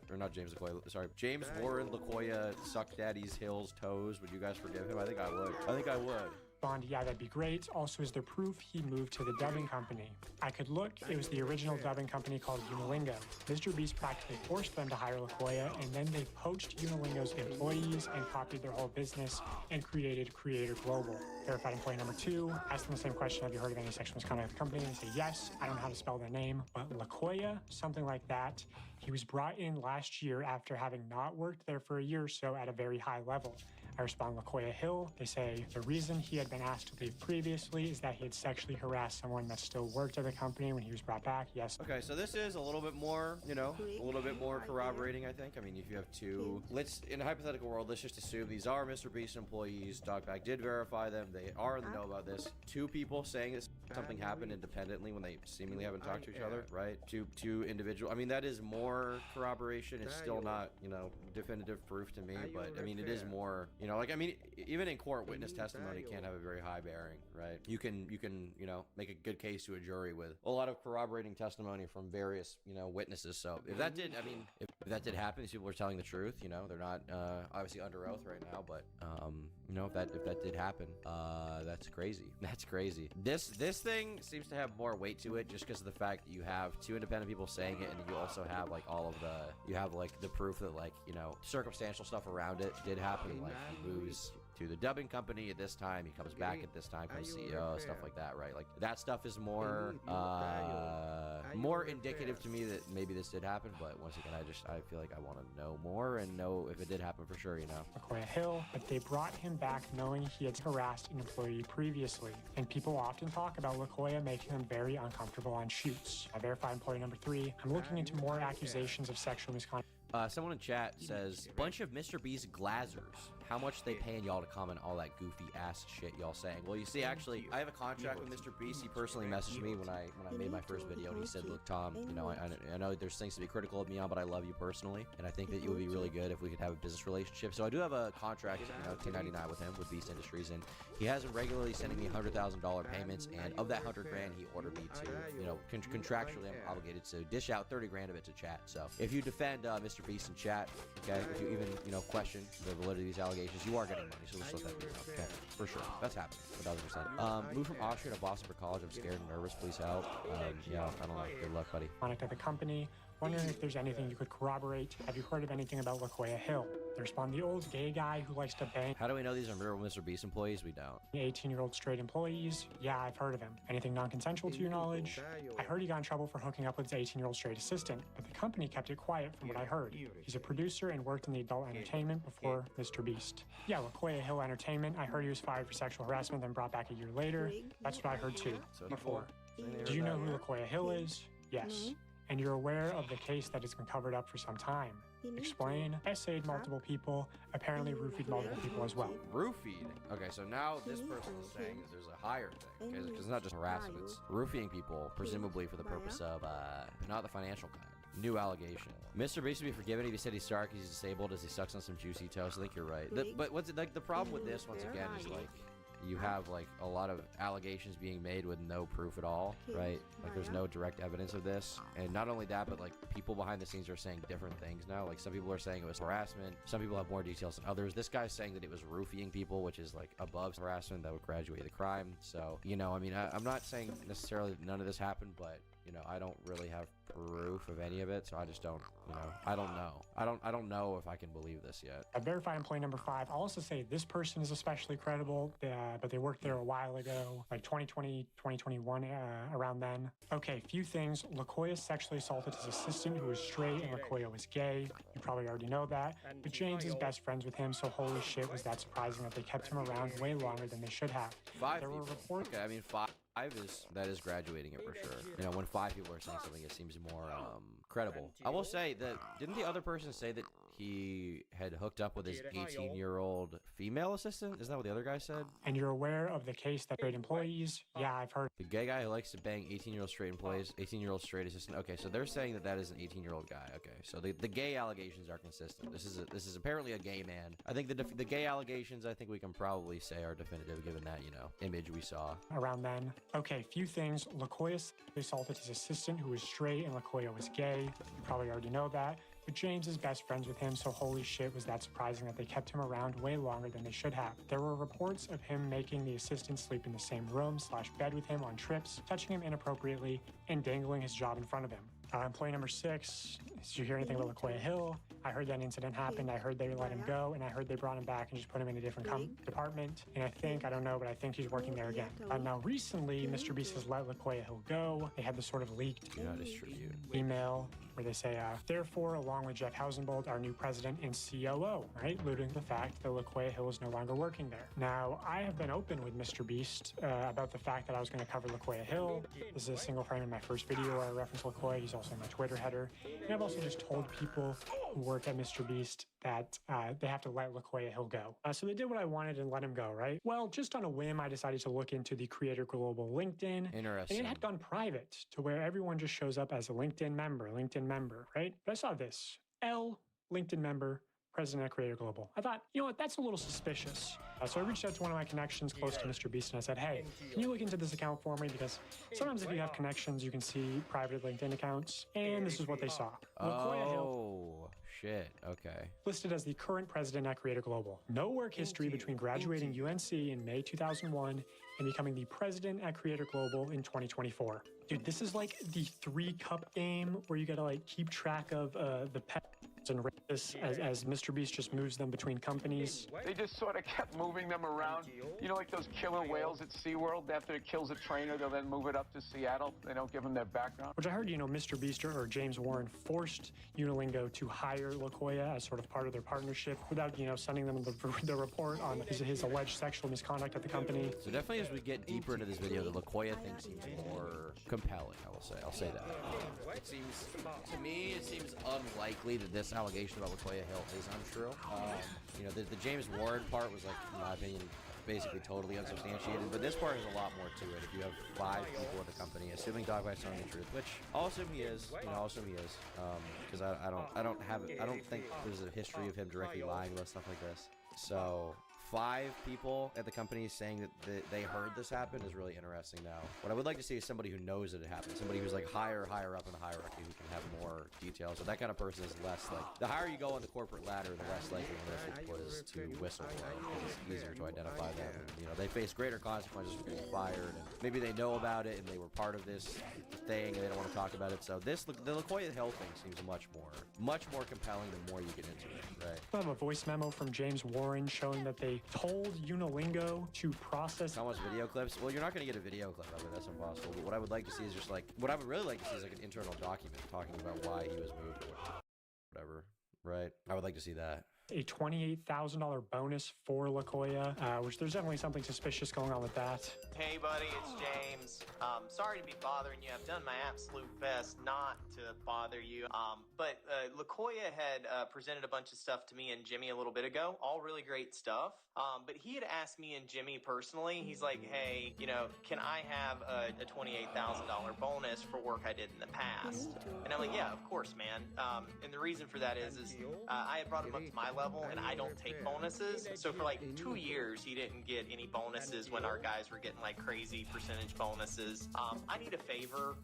or not James LaQuaya, sorry, James Warren LaQuaya Suck Daddy's Hill's toes, would you guys forgive him? I think I would. Bond, yeah, that'd be great. Also, is there proof he moved to the dubbing company? I could look. It was the original dubbing company called Unilingo. Mr. Beast practically forced them to hire LaQuaya, and then they poached Unilingo's employees and copied their whole business and created Creator Global. Verified employee number 2, asked them the same question, have you heard of any sexual misconduct at the company? And they say yes. I don't know how to spell their name, but LaQuaya, something like that. He was brought in last year after having not worked there for a year or so at a very high level. I respond LaQuaya Hill. They say the reason he had been asked to leave previously is that he had sexually harassed someone that still worked at the company when he was brought back. Yes. Okay, so this is a little bit more, you know, a little bit more corroborating, I think. I mean, if you have two, in a hypothetical world, let's just assume these are Mr. Beast employees. Dogpack did verify them. They are in the know about this. Two people saying this something happened independently when they seemingly haven't talked to each other, right? Two individual. I mean, that is more corroboration. It's still not, you know, definitive proof to me, but I mean, it is more, you know, like, I mean, even in court, witness testimony can't have a very high bearing, right? You can, you know, make a good case to a jury with a lot of corroborating testimony from various, you know, witnesses. So if that did, I mean, if that did happen, these people are telling the truth, you know, they're not, obviously under oath right now, but, you know, if that did happen, that's crazy. That's crazy. This thing seems to have more weight to it just because of the fact that you have two independent people saying it, and you also have like all of you have like the proof that, like, you know, circumstantial stuff around it did happen, like he moves to the dubbing company at this time, he comes back at this time, becomes CEO, stuff like that, right? Like that stuff is more more indicative to me that maybe this did happen, but once again, I feel like I want to know more and know if it did happen for sure, you know. LaQuaya Hill, but they brought him back knowing he had harassed an employee previously, and people often talk about LaQuaya making them very uncomfortable on shoots. I verified employee number 3. I'm looking into more accusations of sexual misconduct. Someone in chat says, bunch of Mr. Beast glazzers. how much they paying y'all to comment all that goofy ass shit y'all saying? Well, you see, actually, I have a contract with Mr. Beast. He personally messaged me when I made my first video, and he said, look, Tom, you know, I know there's things to be critical of me on, but I love you personally, and I think that it would be really good if we could have a business relationship. So I do have a contract, you know, 1099 with him, with Beast Industries, and he has been regularly sending me $100,000 payments, and of that $100,000, he ordered me to, you know, contractually I'm obligated to dish out $30,000 of it to chat. So if you defend Mr. Beast in chat, okay, if you even, you know, question the validity of these allegations, you are getting money, so just let that be known, okay, for sure, that's happening, 1,000%. Moved from Austria to Boston for college. I'm scared and nervous. Please help. Yeah, I don't know. Good luck, buddy. At the company, wondering if there's anything you could corroborate. Have you heard of anything about LaQuaya Hill? They respond, the old gay guy who likes to bang How do we know these are real Mr. Beast employees? We don't. 18-year-old straight employees. Yeah, I've heard of him. Anything non-consensual to your knowledge? I heard he got in trouble for hooking up with his 18-year-old straight assistant, but the company kept it quiet from what I heard. He's a producer and worked in the adult entertainment before Mr. Beast. Yeah, LaQuaya Hill Entertainment. I heard he was fired for sexual harassment, then brought back a year later. That's what I heard too, before. Do you know who LaQuaya Hill is? Yes. And you're aware of the case that has been covered up for some time. Explain. Essayed multiple people, apparently roofied multiple people as well. Roofied? Okay, so now this person is saying that there's a higher thing, because it's not just harassment, it's roofing people, presumably for the purpose of, not the financial kind. New allegation. Mr. Beast would be forgiven if he said he's sorry because he's disabled as he sucks on some juicy toast. I think you're right. But what's it, like, the problem with this, once again, is like, you have like a lot of allegations being made with no proof at all, right? Like there's no direct evidence of this. And not only that, but like people behind the scenes are saying different things now. Like some people are saying it was harassment. Some people have more details than others. This guy's saying that it was roofing people, which is like above harassment that would graduate the crime. So, you know, I mean, I'm not saying necessarily that none of this happened, but you know, I don't really have proof of any of it, so I just don't, you know, I don't know. I don't know if I can believe this yet. Verified employee number 5. I'll also say this person is especially credible, but they worked there a while ago, like 2020, 2021, around then. Okay, few things. LaQuaya sexually assaulted his assistant who was straight, and LaQuaya was gay. You probably already know that. But James is best friends with him, so holy shit, was that surprising that they kept him around way longer than they should have. 5 There were people. reports. Okay, I mean, 5 is graduating it for sure. You know, when 5 people are saying something, it seems more credible. I will say that, didn't the other person say that he had hooked up with his 18-year-old female assistant? Isn't that what the other guy said? And you're aware of the case that straight employees? Yeah, I've heard. The gay guy who likes to bang 18-year-old straight employees, 18-year-old straight assistant. Okay, so they're saying that that is an 18-year-old guy. Okay, so the gay allegations are consistent. This is apparently a gay man. I think the gay allegations, I think we can probably say are definitive given that, you know, image we saw. Around then. Okay, few things. LaQuaya assaulted his assistant who was straight, and LaQuaya was gay. You probably already know that. But James is best friends with him, so holy shit, was that surprising that they kept him around way longer than they should have. There were reports of him making the assistant sleep in the same room / bed with him on trips, touching him inappropriately, and dangling his job in front of him. Employee number 6, did you hear anything about LaQuaya Hill? I heard that incident happened. I heard they let him go, and I heard they brought him back and just put him in a different department. And I don't know, but I think he's working there again. Now, recently, Mr. Beast has let LaQuaya Hill go. They had this sort of leaked Do not distribute. email where they say, therefore, along with Jeff Hausenbold, our new president and COO, right? Alluding to the fact that LaQuaya Hill is no longer working there. Now, I have been open with Mr. Beast about the fact that I was going to cover LaQuaya Hill. This is a single frame in my first video where I reference LaQuaya. He's also in my Twitter header. And I've also just told people who work at Mr. Beast that they have to let LaQuaya Hill go. So they did what I wanted and let him go, right? Well, just on a whim, I decided to look into the Creator Global LinkedIn. Interesting. And it had gone private to where everyone just shows up as a LinkedIn member, right? But I saw this, L, LinkedIn member, president at Creator Global. I thought, you know what, that's a little suspicious. So I reached out to one of my connections close to Mr. Beast and I said, hey, can you look into this account for me? Because sometimes if you have connections, you can see private LinkedIn accounts. And this is what they saw. LaQuaya Hill, shit. Okay. listed as the current president at Creator Global. No work history between graduating UNC in May 2001 and becoming the president at Creator Global in 2024. Dude, this is like the 3-cup game where you gotta like keep track of the pets and rate this as Mr. Beast just moves them between companies. They just sort of kept moving them around. You know, like those killer whales at SeaWorld, after it kills a trainer, they'll then move it up to Seattle. They don't give them their background. Which I heard, you know, Mr. Beast or James Warren forced Unilingo to hire LaQuaya as sort of part of their partnership without, you know, sending them the report on his alleged sexual misconduct at the company. So definitely as we get deeper into this video, the LaQuaya thing seems more compelling, I will say. I'll say that. It seems, to me, it seems unlikely that this allegation about Latoya Hill is untrue. You know, the James Warren part was, like, in my opinion, basically totally unsubstantiated, but this part has a lot more to it. If you have 5 people at the company, assuming Dogback's telling the truth, which I'll assume he is, because I don't think there's a history of him directly lying about stuff like this. So 5 people at the company saying that they heard this happen is really interesting now. What I would like to see is somebody who knows that it happened, somebody who's like higher up in the hierarchy who can have more details. So that kind of person is less like, the higher you go on the corporate ladder, the less likely the report is to whistleblow, because it's easier to identify them. And, you know, they face greater consequences for getting fired, and maybe they know about it and they were part of this thing and they don't want to talk about it. So the Latoya Hill thing seems much more compelling the more you get into it, right? I have a voice memo from James Warren showing that they told Unilingo to process. How much video clips? Well, you're not going to get a video clip of it. That's impossible. But what I would like to see is just like, what I would really like to see is like an internal document talking about why he was moved or whatever, right? I would like to see that. A $28,000 bonus for Latoya, which there's definitely something suspicious going on with that. Hey buddy, it's James. Sorry to be bothering you. I've done my absolute best not to bother you. But Latoya had presented a bunch of stuff to me and Jimmy a little bit ago. All really great stuff. But he had asked me and Jimmy personally. He's like, hey, you know, can I have a $28,000 bonus for work I did in the past? And I'm like, yeah, of course, man. And the reason for that is I had brought him up to my level and I don't take bonuses. So for like 2 years, he didn't get any bonuses when our guys were getting like crazy percentage bonuses. I need a favor.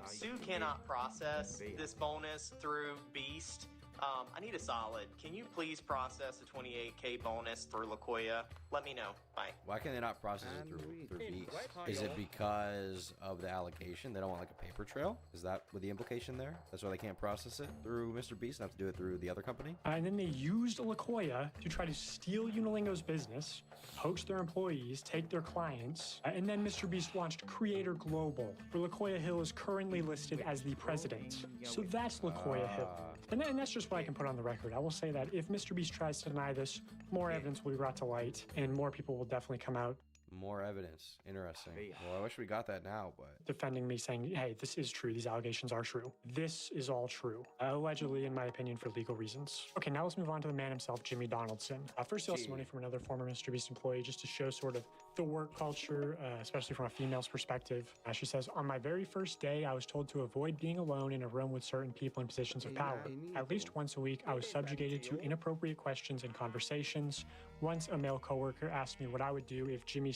Sue cannot process this bonus through Beast. I need a solid. Can you please process a 28K bonus for Latoya? Let me know. Bye. Why can they not process it through Beast? Is it because of the allegation? They don't want like a paper trail? Is that with the implication there? That's why they can't process it through Mr. Beast and have to do it through the other company? And then they used Latoya to try to steal Unilingo's business, hoax their employees, take their clients, and then Mr. Beast launched Creator Global, where Latoya Hill is currently listed as the president. So that's Latoya Hill. And that's just what I can put on the record. I will say that if Mr. Beast tries to deny this, more evidence will be brought to light, and more people will definitely come out More evidence. Interesting. Well, I wish we got that now, but... defending me, saying, hey, this is true. These allegations are true. This is all true. Allegedly, in my opinion, for legal reasons. Okay, now let's move on to the man himself, Jimmy Donaldson. First testimony from another former Mr. Beast employee, just to show sort of the work culture, especially from a female's perspective. She says, on my very first day, I was told to avoid being alone in a room with certain people in positions of power. At least once a week, I was subjugated to inappropriate questions and conversations. Once a male coworker asked me what I would do if Jimmy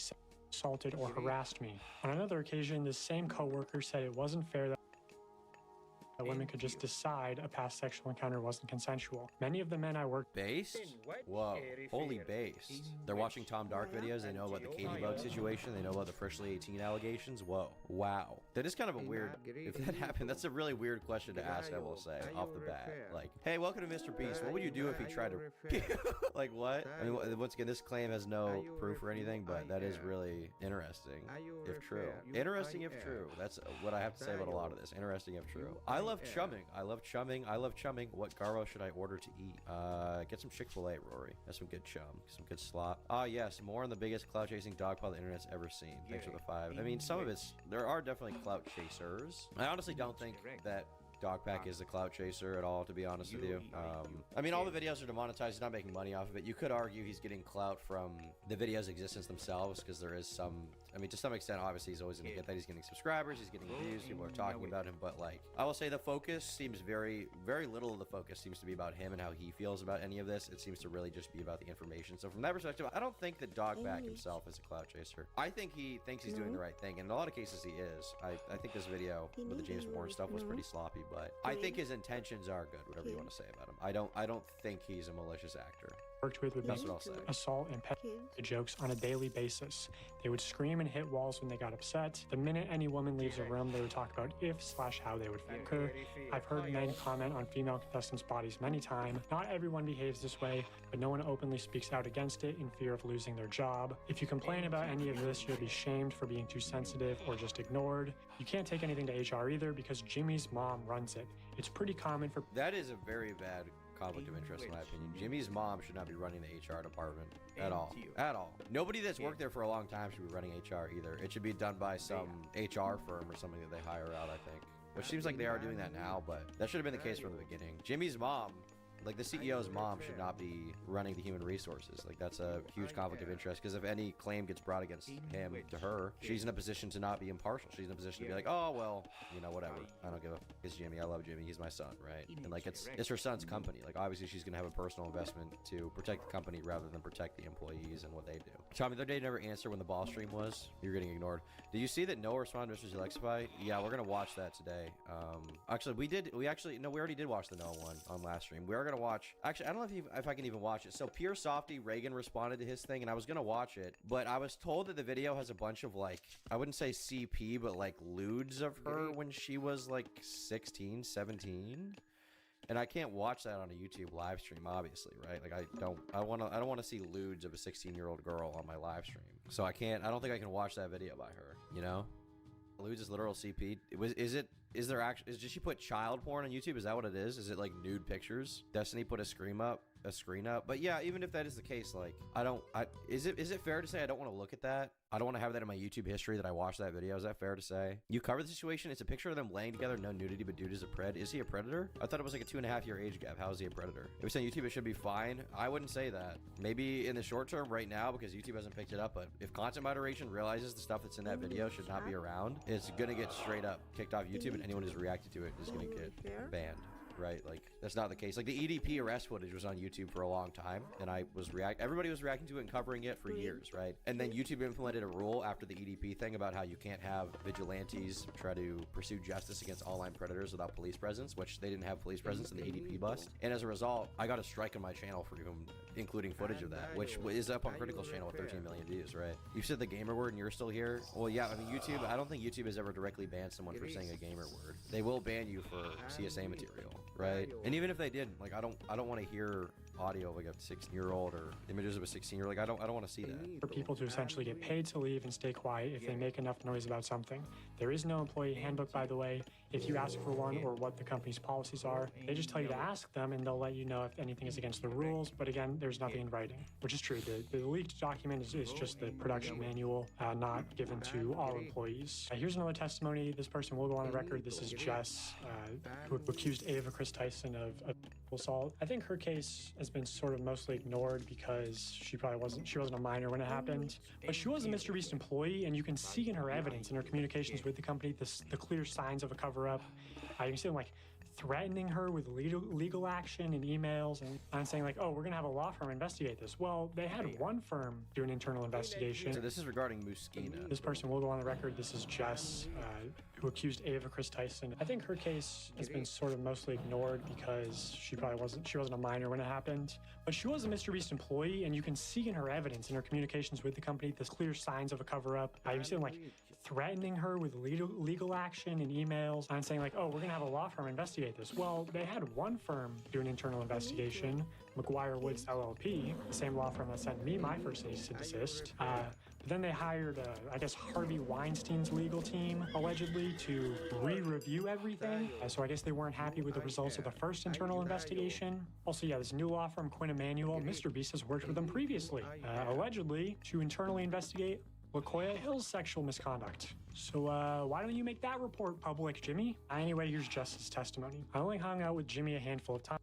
assaulted or harassed me. On another occasion, this same coworker said it wasn't fair that women could just decide a past sexual encounter wasn't consensual. Many of the men I worked... Based? Whoa. Holy based. They're watching Tom Dark videos. They know about the Katie Bug situation. They know about the freshly 18 allegations. Whoa. Wow. That is kind of a weird... If that happened, that's a really weird question to ask, I will say, off the bat. Like, hey, welcome to Mr. Beast. What would you do if he tried to... Like, what? I mean, once again, this claim has no proof or anything, but that is really interesting, if true. Interesting if true. That's what I have to say about a lot of this. Interesting if true. I love chumming. I love chumming. I love chumming. What Garo should I order to eat? Get some Chick-fil-A, Rory. That's some good chum. Some good slop. Ah, yes. More on the biggest clout chasing dog pile the internet's ever seen. Thanks for the 5. I mean, some of it's... There are definitely clout chasers. I honestly don't think that Dogpack is a clout chaser at all, to be honest with you. I mean, all the videos are demonetized. He's not making money off of it. You could argue he's getting clout from the videos' existence themselves, because there is some... I mean, to some extent, obviously, he's always going to get that. He's getting subscribers. He's getting views. People are talking about him. But, like, I will say the focus seems very little of the focus seems to be about him and how he feels about any of this. It seems to really just be about the information. So from that perspective, I don't think that Dogback himself is a clout chaser. I think he thinks he's doing the right thing. And in a lot of cases, he is. I think this video with the James Warren stuff was pretty sloppy, but I think his intentions are good, whatever you want to say about him. I don't think he's a malicious actor. Worked with would That's what I'll say. assault and pet jokes on a daily basis. They would scream and hit walls when they got upset. The minute any woman leaves a room, they would talk about if/how they would fuck her. I've heard men comment on female contestants' bodies many times. Not everyone behaves this way, but no one openly speaks out against it in fear of losing their job. If you complain about any of this, you'll be shamed for being too sensitive or just ignored. You can't take anything to HR either because Jimmy's mom runs it. It's pretty common for... That is a very bad conflict of interest, in my opinion. Jimmy's mom should not be running the HR department at all. At all. Nobody that's worked there for a long time should be running HR either. It should be done by some HR firm or something that they hire out, I think. Which seems like they are doing that now, but that should have been the case from the beginning. Jimmy's mom, like the CEO's mom, should not be running the human resources. Like that's a huge conflict of interest, because if any claim gets brought against him to her, she's in a position to not be impartial. She's in a position to be like, oh well, you know, whatever. I don't give a. It's Jimmy. I love Jimmy. He's my son, right? And like it's her son's company. Like obviously she's gonna have a personal investment to protect the company rather than protect the employees and what they do. Tommy, the other day never answered when the ball stream was. You're getting ignored. Did you see that Noah responded to Mr. Alexify? Yeah, we're gonna watch that today. Actually, we already did watch the Noah one on last stream. We are gonna watch. Actually, I don't know if I can even watch it. So Pure Softy Reagan responded to his thing, and I was gonna watch it, but I was told that the video has a bunch of like, I wouldn't say CP, but like lewds of her when she was like 16, 17. And I can't watch that on a YouTube live stream, obviously, right? Like I don't want to see lewds of a 16-year-old girl on my live stream. So I don't think I can watch that video by her, you know? Lewds is literal CP. Did she put child porn on YouTube? Is that what it is? Is it like nude pictures? Destiny put a screen up. But yeah, even if that is the case, like is it fair to say I don't want to look at that? I don't want to have that in my YouTube history that I watched that video. Is that fair to say? You cover the situation. It's a picture of them laying together, no nudity, but dude is a pred. Is he a predator? I thought it was like a 2.5-year age gap. How is he a predator? If it's on YouTube, it should be fine. I wouldn't say that. Maybe in the short term right now, because YouTube hasn't picked it up, but if content moderation realizes the stuff that's in that video should not be around, it's gonna get straight up kicked off YouTube, and anyone who's reacted to it is gonna get banned. Right, like that's not the case. Like the EDP arrest footage was on YouTube for a long time, and everybody was reacting to it and covering it for years, right? And then YouTube implemented a rule after the EDP thing about how you can't have vigilantes try to pursue justice against online predators without police presence, which they didn't have police presence in the EDP bust. And as a result, I got a strike on my channel for even including footage of that, which is up on Critical's channel with 13 million views, right? You said the gamer word and you're still here. Well, yeah, I mean YouTube. I don't think YouTube has ever directly banned someone for saying a gamer word. They will ban you for CSA material. Right, and even if they did, like I don't want to hear audio of like a 16-year-old or images of a 16-year-old. Like I don't want to see that. For people to essentially get paid to leave and stay quiet if they make enough noise about something. There is no employee handbook, by the way. If you ask for one or what the company's policies are, they just tell you to ask them and they'll let you know if anything is against the rules. But again, there's nothing in writing, which is true. The leaked document is just the production manual, not given to all employees. Here's another testimony. This person will go on the record. This is Jess, who accused Ava Chris Tyson of assault. I think her case has been sort of mostly ignored because she wasn't a minor when it happened. But she was a Mr. Beast employee, and you can see in her evidence, in her communications with the company, the clear signs of a cover-up. You can see them like threatening her with legal action and emails and saying like, oh, we're gonna have a law firm investigate this. Well, they had one firm do an internal investigation. So this is regarding Muskina. This person will go on the record. This is Jess, who accused Ava Chris Tyson. I think her case has been sort of mostly ignored because she wasn't a minor when it happened. But she was a Mr. Beast employee, and you can see in her evidence, in her communications with the company, the clear signs of a cover-up. You can see them like threatening her with legal action and emails and saying like, oh, we're gonna have a law firm investigate this. Well, they had one firm do an internal investigation, McGuire Woods LLP, the same law firm that sent me my first cease and desist. But then they hired, I guess, Harvey Weinstein's legal team, allegedly, to re-review everything. So I guess they weren't happy with the results of the first internal investigation. Also, yeah, this new law firm, Quinn Emanuel, Mr. Beast has worked with them previously, allegedly, to internally investigate LaKoya Hill's sexual misconduct. So why don't you make that report public, Jimmy? Anyway, here's Jess's testimony. I only hung out with Jimmy a handful of times,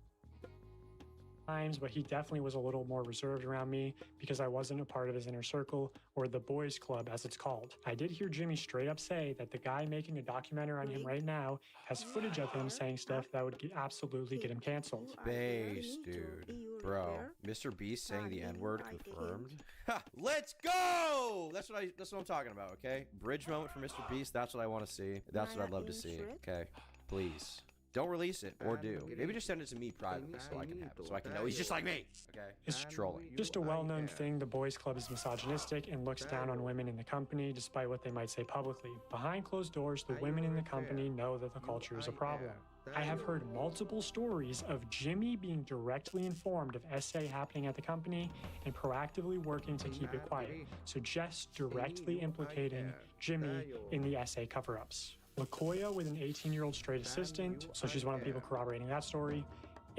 but he definitely was a little more reserved around me because I wasn't a part of his inner circle, or the boys club as it's called. I did hear Jimmy straight up say that the guy making a documentary on him right now has footage of him saying stuff that would absolutely get him canceled. Base, dude. Bro, Mr. Beast saying the N-word confirmed. Ha! Let's go! That's what I'm talking about, okay? Bridge moment for Mr. Beast, that's what I want to see. That's what I'd love to see, okay? Please. Don't release it, or do. Maybe just send it to me privately so I can have it, so I can know he's just like me. Okay? It's trolling. Just a well-known thing, the boys club is misogynistic and looks down on women in the company, despite what they might say publicly. Behind closed doors, the women in the company know that the culture is a problem. I have heard multiple stories of Jimmy being directly informed of SA happening at the company and proactively working to keep it quiet. So Jess directly implicating Jimmy in the SA cover-ups. LaKoya with an 18-year-old straight assistant, so she's one of the people corroborating that story.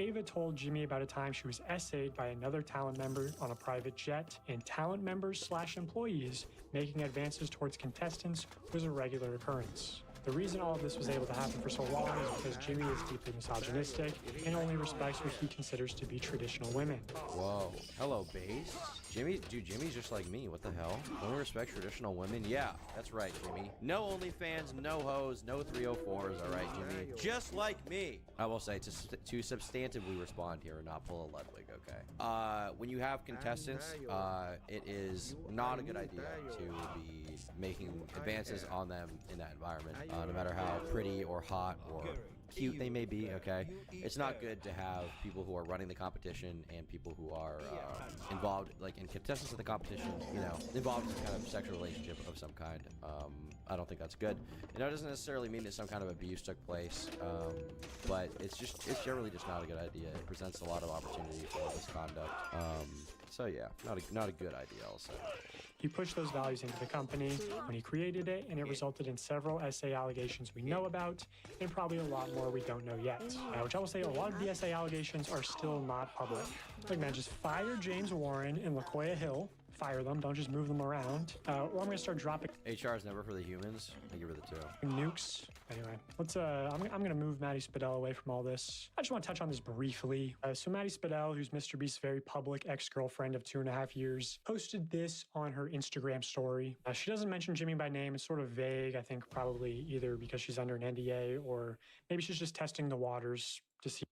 Ava told Jimmy about a time she was essayed by another talent member on a private jet, and talent members/employees making advances towards contestants was a regular occurrence. The reason all of this was able to happen for so long is because Jimmy is deeply misogynistic and only respects what he considers to be traditional women. Whoa. Hello, base. Jimmy's just like me. What the hell? Only respect traditional women? Yeah, that's right, Jimmy. No OnlyFans, no hoes, no 304s, all right, Jimmy? Just like me. I will say, to substantively respond here and not pull a Ludwig, okay? When you have contestants, it is not a good idea to be making advances on them in that environment, no matter how pretty or hot or cute they may be, okay? It's not good to have people who are running the competition and people who are involved, like in contestants of the competition, you know, involved in some kind of sexual relationship of some kind. I don't think that's good. And that doesn't necessarily mean that some kind of abuse took place, but it's generally just not a good idea. It presents a lot of opportunity for misconduct. So yeah, not a good idea, I'll say. He pushed those values into the company when he created it, and it resulted in several SA allegations we know about, and probably a lot more we don't know yet. Which I will say, a lot of the SA allegations are still not public. Like, man, just fire James Warren and LaQuia Hill. Fire them, don't just move them around. Or I'm gonna start dropping HR is never for the humans. I give her the two. nukes. Anyway, I'm gonna move Maddie Spadell away from all this. I just want to touch on this briefly. So Maddie Spadell, who's Mr. Beast's very public ex-girlfriend of 2.5 years, posted this on her Instagram story. She doesn't mention Jimmy by name. It's sort of vague. I think probably either because she's under an NDA or maybe she's just testing the waters to see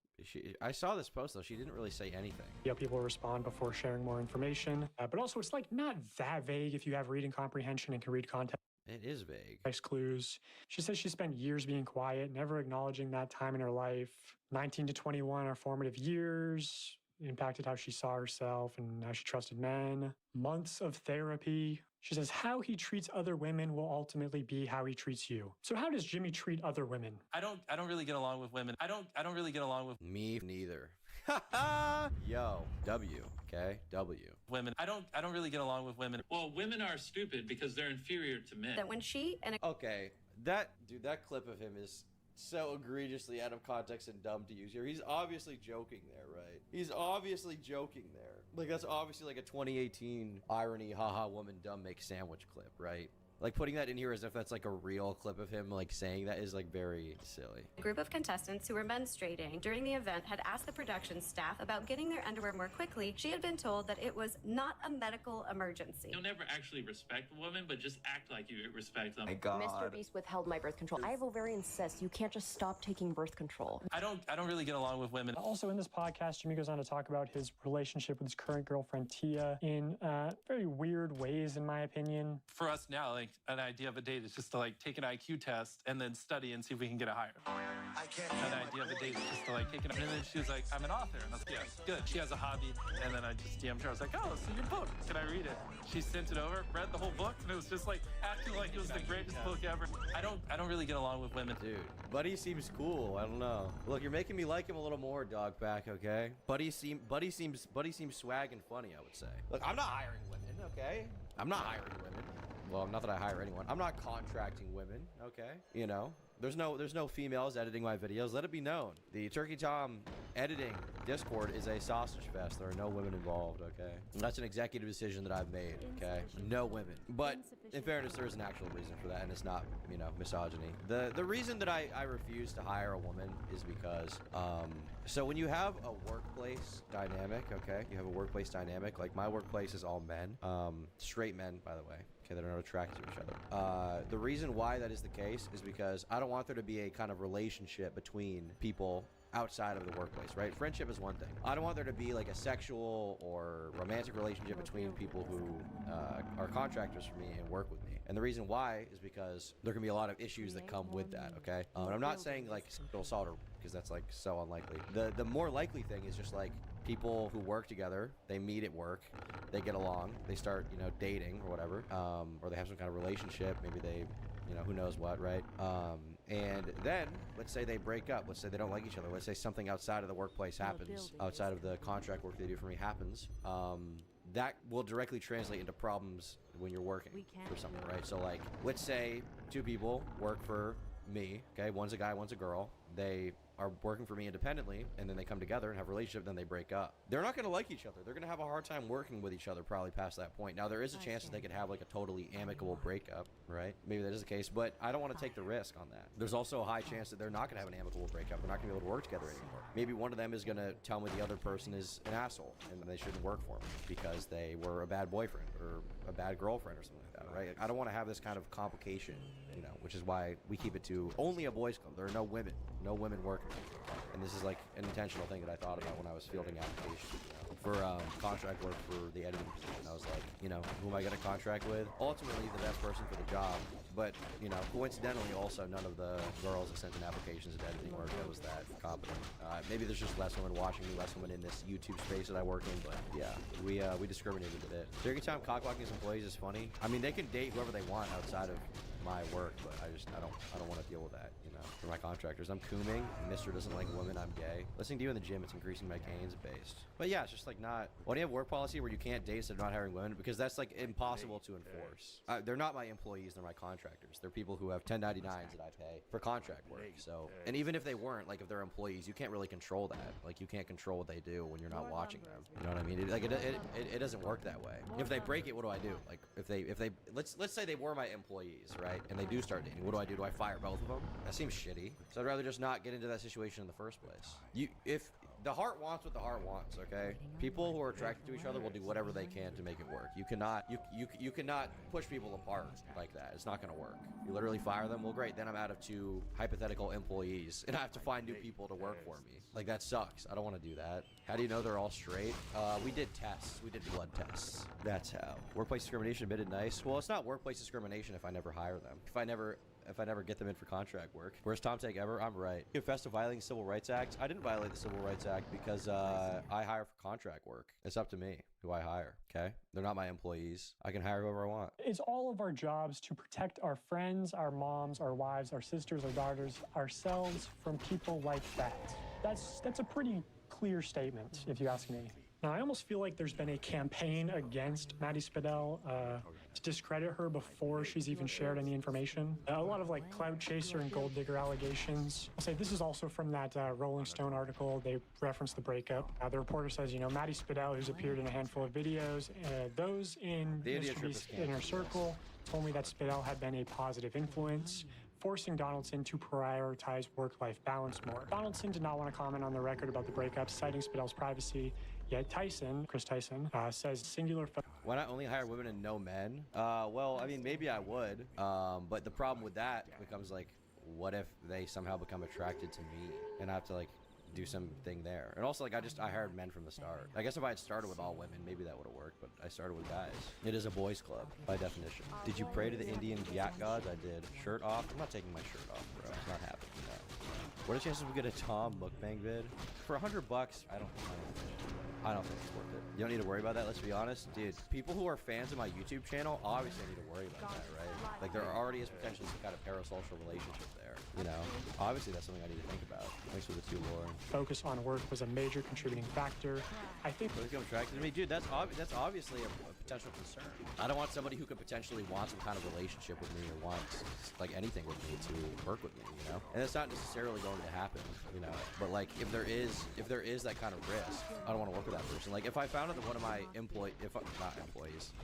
I saw this post though. She didn't really say anything. how people respond before sharing more information. But also, it's like not that vague if you have reading comprehension and can read context. It is vague. Clues. She says she spent years being quiet, never acknowledging that time in her life. 19 to 21 are formative years, impacted how she saw herself and how she trusted men. Months of therapy. She says how he treats other women will ultimately be how he treats you. So how does Jimmy treat other women? I don't really get along with women. I don't really get along with Me neither. Yo, W. Okay, W. women. I don't really get along with women. Well, women are stupid because they're inferior to men. That when she and Okay, that clip of him is so egregiously out of context and dumb to use here. He's obviously joking there, right? He's obviously joking there. Like, that's obviously like a 2018 irony, haha, woman dumb make sandwich clip, right? Like, putting that in here as if that's like a real clip of him like saying that is like very silly. a group of contestants who were menstruating during the event had asked the production staff about getting their underwear more quickly. She had been told that it was not a medical emergency. You'll never actually respect a woman, but just act like you respect them. Mr. Beast withheld my birth control. I have ovarian cysts. You can't just stop taking birth control. I don't really get along with women. Also in this podcast, Jimmy goes on to talk about his relationship with his current girlfriend, Tia, in very weird ways, in my opinion. For us now, like an idea of a date is just to like take an IQ test and then study and see if we can get a higher. An idea of a date is just to like take an, and then she was like, I'm an author. And I was like, yes, good. She has a hobby. And then I just DM'd her. I was like, oh, this is your book. Can I read it? She sent it over, read the whole book, and it was just like acting like it was the greatest book ever. I don't really get along with women. Dude, Buddy seems cool. I don't know. Look, you're making me like him a little more, Dogpack, okay? Buddy seems swag and funny, I would say. Look, I'm not hiring women, okay? I'm not hiring women. Well, not that I hire anyone. I'm not contracting women, okay? You know, there's no females editing my videos. Let it be known. The Turkey Tom editing Discord is a sausage fest. There are no women involved, okay? And that's an executive decision that I've made, okay? No women. But in fairness, there is an actual reason for that, and it's not, you know, misogyny. The reason that I refuse to hire a woman is because, so when you have a workplace dynamic, okay? You have a workplace dynamic. Like, my workplace is all men. Straight men, by the way. Okay, that are not attracted to each other. The reason why that is the case is because I don't want there to be a kind of relationship between people outside of the workplace, right? Friendship is one thing. I don't want there to be like a sexual or romantic relationship between people who are contractors for me and work with me. And the reason why is because there can be a lot of issues that come with that, okay? And I'm not saying like sexual assault, because that's like so unlikely. The more likely thing is just like people who work together, they meet at work, they get along, they start, you know, dating or whatever, or they have some kind of relationship, maybe they, you know, who knows what, right? And then, let's say they break up, let's say they don't like each other, let's say something outside of the workplace happens, outside of the contract work they do for me happens, that will directly translate into problems when you're working for someone, right? So like, let's say two people work for me, okay? One's a guy, one's a girl. They are working for me independently, and then they come together and have a relationship, then they break up. They're not going to like each other. They're going to have a hard time working with each other probably past that point. Now, there is a chance that they could have like a totally amicable breakup, right? Maybe that is the case, but I don't want to take the risk on that. There's also a high chance that they're not going to have an amicable breakup. They're not going to be able to work together anymore. Maybe one of them is going to tell me the other person is an asshole and they shouldn't work for me because they were a bad boyfriend or a bad girlfriend or something like that, right? I don't want to have this kind of complication, you know, which is why we keep it to only a boys club. There are no women working. And this is like an intentional thing that I thought about when I was fielding applications, you know, for contract work for the editing position. I was like, you know, who am I going to contract with? Ultimately, the best person for the job. But, you know, coincidentally, also none of the girls that sent in applications at editing work that was that competent. Maybe there's just less women watching me, less women in this YouTube space that I work in. But yeah, we discriminated with it. Every time cockblocking his employees is funny. I mean, they can date whoever they want outside of my work, but I don't want to deal with that, you know. For my contractors, I'm cooming. Mr. doesn't like women. I'm gay. Listening to you in the gym, it's increasing my gains based. But yeah, it's just like not. Why do you have work policy where you can't date so they're not hiring women? Because that's like impossible to enforce. They're not my employees. They're my contractors. They're people who have 1099s that I pay for contract work. So, and even if they weren't, like if they're employees, you can't really control that. Like you can't control what they do when you're not watching them. You know what I mean? It doesn't work that way. If they break it, what do I do? Like if they let's say they were my employees, right? And they do start dating. What do? Do I fire both of them? That seems shitty. So I'd rather just not get into that situation in the first place. If the heart wants what the heart wants, okay? People who are attracted to each other will do whatever they can to make it work. You cannot push people apart like that. It's not gonna work. You literally fire them. Well, great. Then I'm out of 2 hypothetical employees, and I have to find new people to work for me. Like that sucks. I don't want to do that. How do you know they're all straight? We did tests. We did blood tests. That's how. Workplace discrimination admitted nice. Well, it's not workplace discrimination if I never hire them. If I never get them in for contract work. Worst Tom take ever? I'm right. Confessed to violating the Civil Rights Act. I didn't violate the Civil Rights Act because I hire for contract work. It's up to me who I hire, okay? They're not my employees. I can hire whoever I want. It's all of our jobs to protect our friends, our moms, our wives, our sisters, our daughters, ourselves from people like that. That's a pretty clear statement, if you ask me. Now, I almost feel like there's been a campaign against Maddie Spadell to discredit her before she's even shared any information. A lot of like clout chaser and gold digger allegations. I'll say this is also from that Rolling Stone article. They referenced the breakup. The reporter says, you know, Maddie Spadell, who's appeared in a handful of videos, those in Mr. Beast's inner circle, told me that Spadell had been a positive influence, forcing Donaldson to prioritize work-life balance more. Donaldson did not want to comment on the record about the breakup, citing Spadell's privacy. Yet Chris Tyson, says singular. Why not only hire women and no men? Well, I mean, maybe I would. But the problem with that becomes like, what if they somehow become attracted to me and I have to like do something there? And also like I hired men from the start. I guess if I had started with all women, maybe that would have worked, but I started with guys. It is a boys club by definition. Did you pray to the Indian yak gods? I did. Shirt off? I'm not taking my shirt off, bro. It's not happening. No. What are the chances we get a Tom mukbang vid? For $100, I don't think it's worth it. You don't need to worry about that, let's be honest. Dude, people who are fans of my YouTube channel obviously need to worry about that, right? Like there already is potentially some kind of parasocial relationship there, you know? Obviously that's something I need to think about. Thanks for the 2, Lauren. Focus on work was a major contributing factor. I think they become attracted to me. Dude, that's obviously a potential concern. I don't want somebody who could potentially want some kind of relationship with me or wants like anything with me to work with me, you know? And it's not necessarily going to happen, you know? But like if there is that kind of risk, I don't want to work with that person. Like if I found out that one of my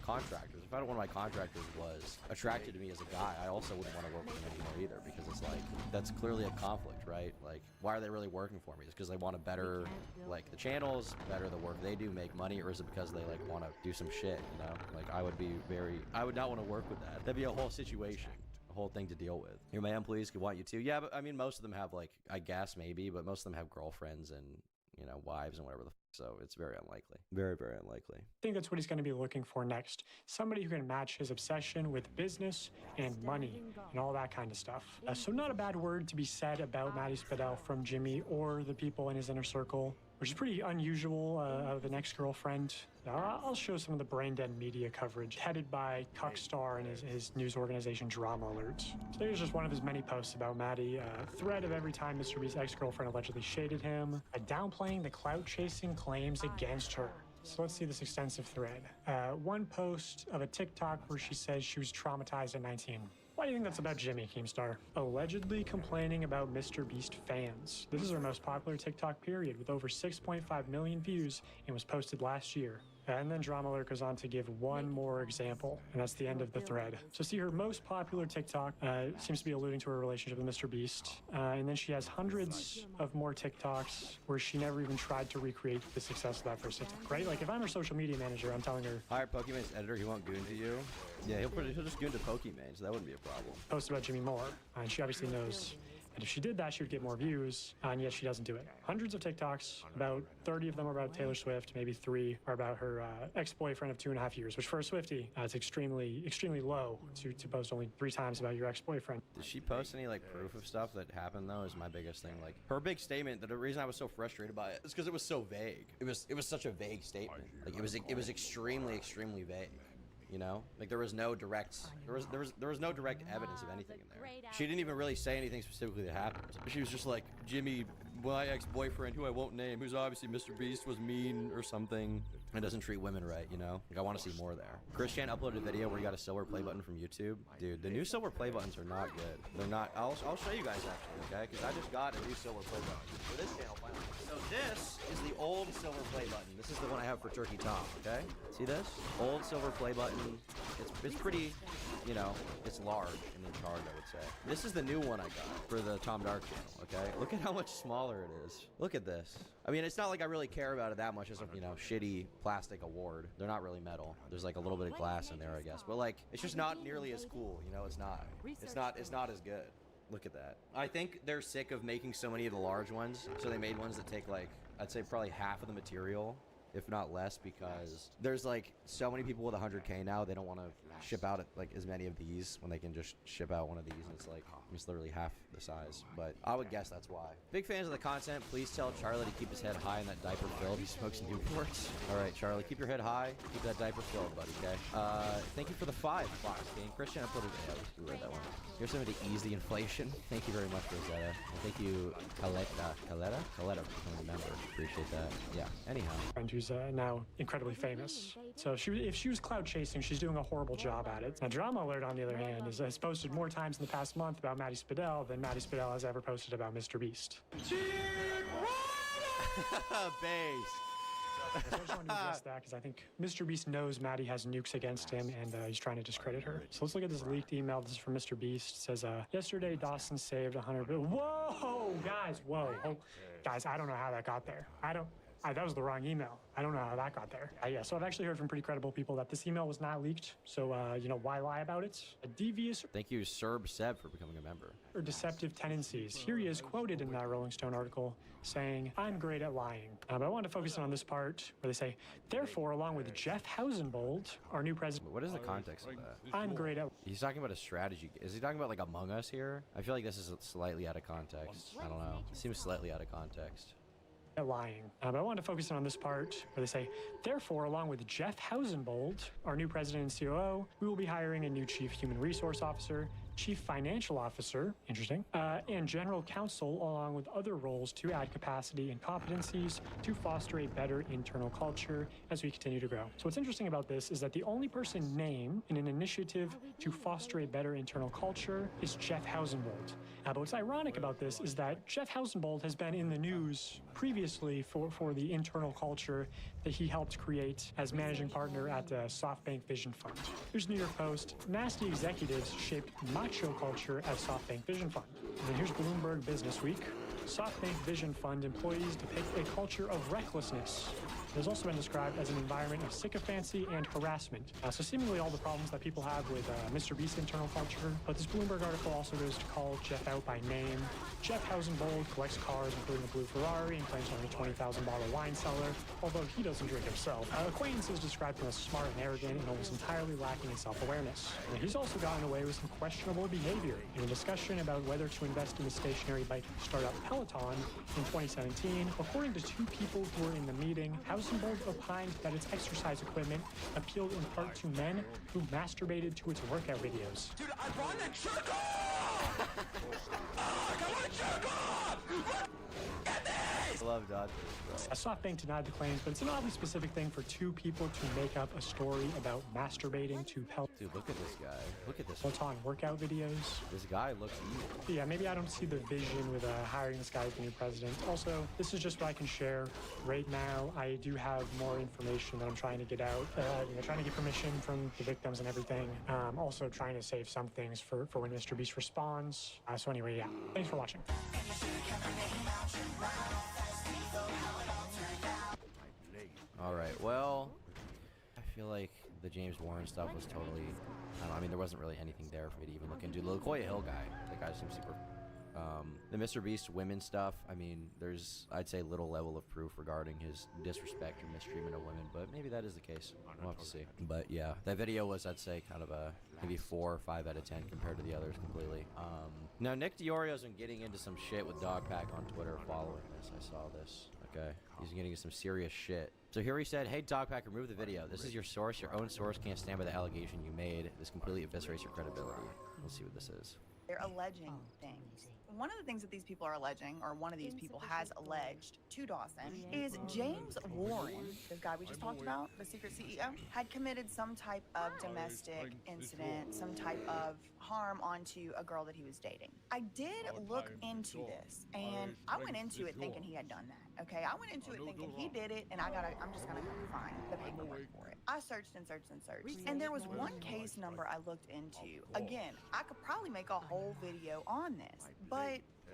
contractors, if I found one of my contractors was attracted to me as a guy, I also wouldn't want to work with them anymore either, because it's like that's clearly a conflict, right? Like why are they really working for me? Is because they want to better like the channels, better the work they do, make money, or is it because they like want to do some shit, you know? Like I would not want to work with that. That'd be a whole situation. Whole thing to deal with. Your man employees could want you to. Yeah, but I mean most of them have like, I guess maybe, but most of them have girlfriends and, you know, wives and whatever the so it's very unlikely. Very, very unlikely. I think that's what he's going to be looking for next. Somebody who can match his obsession with business and money and all that kind of stuff. So not a bad word to be said about Maddie Spadell from Jimmy or the people in his inner circle, which is pretty unusual of an ex-girlfriend. I'll show some of the brain-dead media coverage headed by Cuckstar and his news organization Drama Alert. So here's just one of his many posts about Maddie. A thread of every time Mr. Beast's ex-girlfriend allegedly shaded him, downplaying the clout-chasing claims against her. So let's see this extensive thread. One post of a TikTok where she says she was traumatized at 19. Why do you think that's about Jimmy, Keemstar? Allegedly complaining about Mr. Beast fans. This is her most popular TikTok period with over 6.5 million views and was posted last year. And then Drama Alert goes on to give one more example, and that's the end of the thread. So see, her most popular TikTok seems to be alluding to her relationship with Mr. Beast. And then she has hundreds of more TikToks where she never even tried to recreate the success of that first TikTok, right? Like if I'm her social media manager, I'm telling her, hire Pokemon's editor, he won't goon to you. Yeah, he'll just goon to Pokemon, so that wouldn't be a problem. post about Jimmy Moore, and she obviously knows that if she did that, she would get more views, and yet she doesn't do it. Hundreds of TikToks, about 30 of them are about Taylor Swift, maybe 3 are about her ex-boyfriend of 2.5 years, which for a Swiftie, it's extremely low to post only 3 times about your ex-boyfriend. Did she post any like proof of stuff that happened though? Is my biggest thing. Like her big statement. That the reason I was so frustrated by it is because it was so vague. It was such a vague statement. Like it was extremely vague. You know, like there was no direct evidence of anything in there. She didn't even really say anything specifically that happened. She was just like, Jimmy, my ex-boyfriend, who I won't name, who's obviously Mr. Beast, was mean or something and doesn't treat women right, you know? Like I want to see more there. Christian uploaded a video where he got a silver play button from YouTube. Dude, the new silver play buttons are not good. They're not. I'll show you guys actually, okay? Because I just got a new silver play button for this channel finally. So this is the old silver play button. This is the one I have for Turkey Tom, okay? See this? Old silver play button. It's pretty, you know, it's large and in charge, I would say. This is the new one I got for the Tom Dark channel, okay? Look at how much smaller it is. Look at this. I mean, it's not like I really care about it that much. It's a, you know, shitty plastic award. They're not really metal. There's like a little bit of glass in there, I guess. But like, it's just not nearly as cool, you know? It's not as good. Look at that. I think they're sick of making so many of the large ones, so they made ones that take like, I'd say probably half of the material, if not less, because there's like so many people with 100K now, they don't want to ship out like as many of these when they can just ship out one of these, and it's like it's literally half the size. But I would guess that's why. Big fans of the content. Please tell Charlie to keep his head high in that diaper filled. He smokes Newports. All right, Charlie, keep your head high. Keep that diaper filled, buddy. Okay. Thank you for the 5 Fox King. Christian uploaded. Yeah, we read that one. Here's something to ease the inflation. Thank you very much, Rosetta. And thank you, Caletta, for becoming a member. Appreciate that. Yeah. Anyhow. And who's now incredibly famous. So if she was cloud chasing, she's doing a horrible job at it. Now, Drama Alert, on the other hand, has posted more times in the past month about Maddie Spadell than Maddie Spadell has ever posted about Mr. Beast. Base. I just wanted to address that because I think Mr. Beast knows Maddie has nukes against him, and he's trying to discredit her. So let's look at this leaked email. This is from Mr. Beast. It says, yesterday Dawson saved 100 billion. Whoa, guys, whoa. Oh, guys, I don't know how that got there. That was the wrong email. I don't know how that got there. Yeah, so I've actually heard from pretty credible people that this email was not leaked. So, you know, why lie about it? A devious... Thank you, Serb Seb, for becoming a member. ...or deceptive tendencies. Here he is quoted in that Rolling Stone article saying, I'm great at lying. But I wanted to focus on this part where they say, therefore, along with Jeff Hausenbold, our new president... What is the context of that? I'm great at... He's talking about a strategy. Is he talking about like Among Us here? I feel like this is slightly out of context. I don't know. It seems slightly out of context. Lying. But I wanted to focus in on this part where they say, therefore, along with Jeff Hausenbold, our new president and COO, we will be hiring a new chief human resource officer, chief financial officer, interesting, and general counsel, along with other roles to add capacity and competencies to foster a better internal culture as we continue to grow. So what's interesting about this is that the only person named in an initiative to foster a better internal culture is Jeff Hausenbold. But what's ironic about this is that Jeff Hausenbold has been in the news previously for the internal culture that he helped create as managing partner at the SoftBank Vision Fund. Here's New York Post. Nasty executives shaped macho culture at SoftBank Vision Fund. And then here's Bloomberg Business Week. SoftBank Vision Fund employees depict a culture of recklessness. It has also been described as an environment of sycophancy and harassment. So seemingly all the problems that people have with Mr. Beast's internal culture. But this Bloomberg article also goes to call Jeff out by name. Jeff Hausenbold collects cars, including a blue Ferrari, and claims to own a $20,000 wine cellar, although he doesn't drink himself. Acquaintances described him as smart and arrogant and almost entirely lacking in self-awareness. And he's also gotten away with some questionable behavior. In a discussion about whether to invest in the stationary bike startup Peloton in 2017, according to 2 people who were in the meeting, Hausenbold opined that its exercise equipment appealed in part to men who masturbated to its workout videos. Dude, I want to jerk off! I want to jerk off! Look at this! love Dodgers, bro. That's not being denied the claims, but it's an oddly specific thing for two people to make up a story about masturbating to help. Dude, look at this guy. Look at this. Peloton workout videos. This guy looks evil. Yeah, maybe I don't see the vision with hiring this guy as the new president. Also, this is just what I can share right now. I do have more information that I'm trying to get out. Trying to get permission from the victims and everything. Also trying to save some things for when Mr. Beast responds. So anyway, yeah. Thanks for watching. All right. Well, I feel like the James Warren stuff was totally. I don't know. I mean, there wasn't really anything there for me to even look into. The LaCoya Hill guy. That guy seems super. The Mr. Beast women stuff, I mean, there's, I'd say, little level of proof regarding his disrespect or mistreatment of women, but maybe that is the case. We'll have to see. But yeah, that video was, I'd say, kind of a maybe 4 or 5 out of 10 compared to the others completely. Now, Nick Diorio's been getting into some shit with Dogpack on Twitter following this. I saw this. Okay. He's getting into some serious shit. So here he said, hey, Dogpack, remove the video. This is your source. Your own source can't stand by the allegation you made. This completely eviscerates your credibility. Let's see what this is. They're alleging things. One of the things that these people are alleging, or one of these people has alleged to Dawson, is James Warren, the guy we just talked about, the secret CEO, had committed some type of domestic incident, some type of harm onto a girl that he was dating. I did look into this, and I went into it thinking he had done that, okay? I went into it thinking he did it, and I'm just gonna go find the paperwork for it. I searched and searched and searched, and there was one case number I looked into. Again, I could probably make a whole video on this, but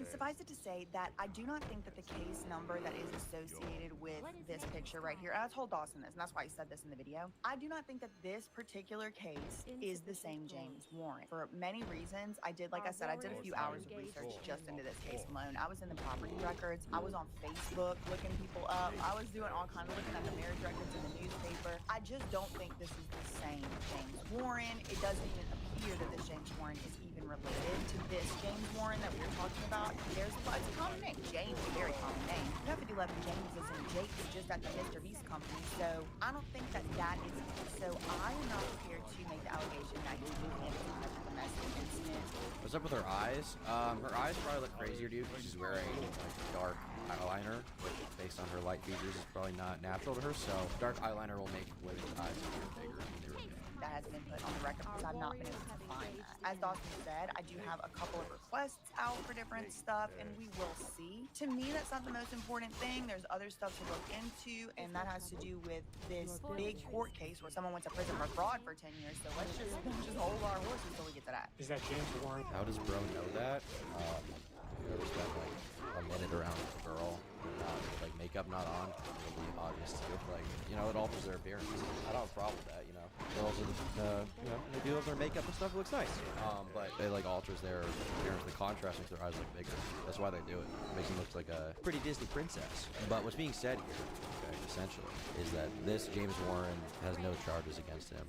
suffice it to say that I do not think that the case number that is associated with this picture right here, and I told Dawson this, and that's why he said this in the video, I do not think that this particular case is the same James Warren. For many reasons, like I said, I did a few hours of research just into this case alone. I was in the property records, I was on Facebook looking people up, I was doing all kinds of looking at the marriage records in the newspaper. I just don't think this is the same James Warren. It doesn't even appear that this James Warren is even related to this James Warren that we're talking about. It's a common name. James is a very common name. You have 11 Jameses and Jake's just at the Mr. Beast company, so I don't think that is it. So I am not prepared to make the allegation that he's doing any type of domestic incident. What's up with her eyes? Her eyes probably look crazier, dude, because she's wearing like dark eyeliner, which based on her light features is probably not natural to her, so dark eyeliner will make women's eyes appear bigger than they really are. That has been put on the record because I've not been able to find that. As Dawson said, I do have a couple of requests out for different stuff, and we will see. To me, that's not the most important thing. There's other stuff to look into, and that has to do with this big court case where someone went to prison for fraud for 10 years. So let's just hold our horses until we get to that. Is that James Warren? How does bro know that? Whoever spent like a minute around with the girl, like makeup not on, it'll be obvious too. Like, you know, it alters their appearance. I don't have a problem with that, you know. Girls are, you know, they do have their makeup and stuff, it looks nice. But it like alters their appearance. The contrast makes their eyes look bigger. That's why they do it. It makes them look like a pretty Disney princess. But what's being said here, okay, essentially, is that this James Warren has no charges against him.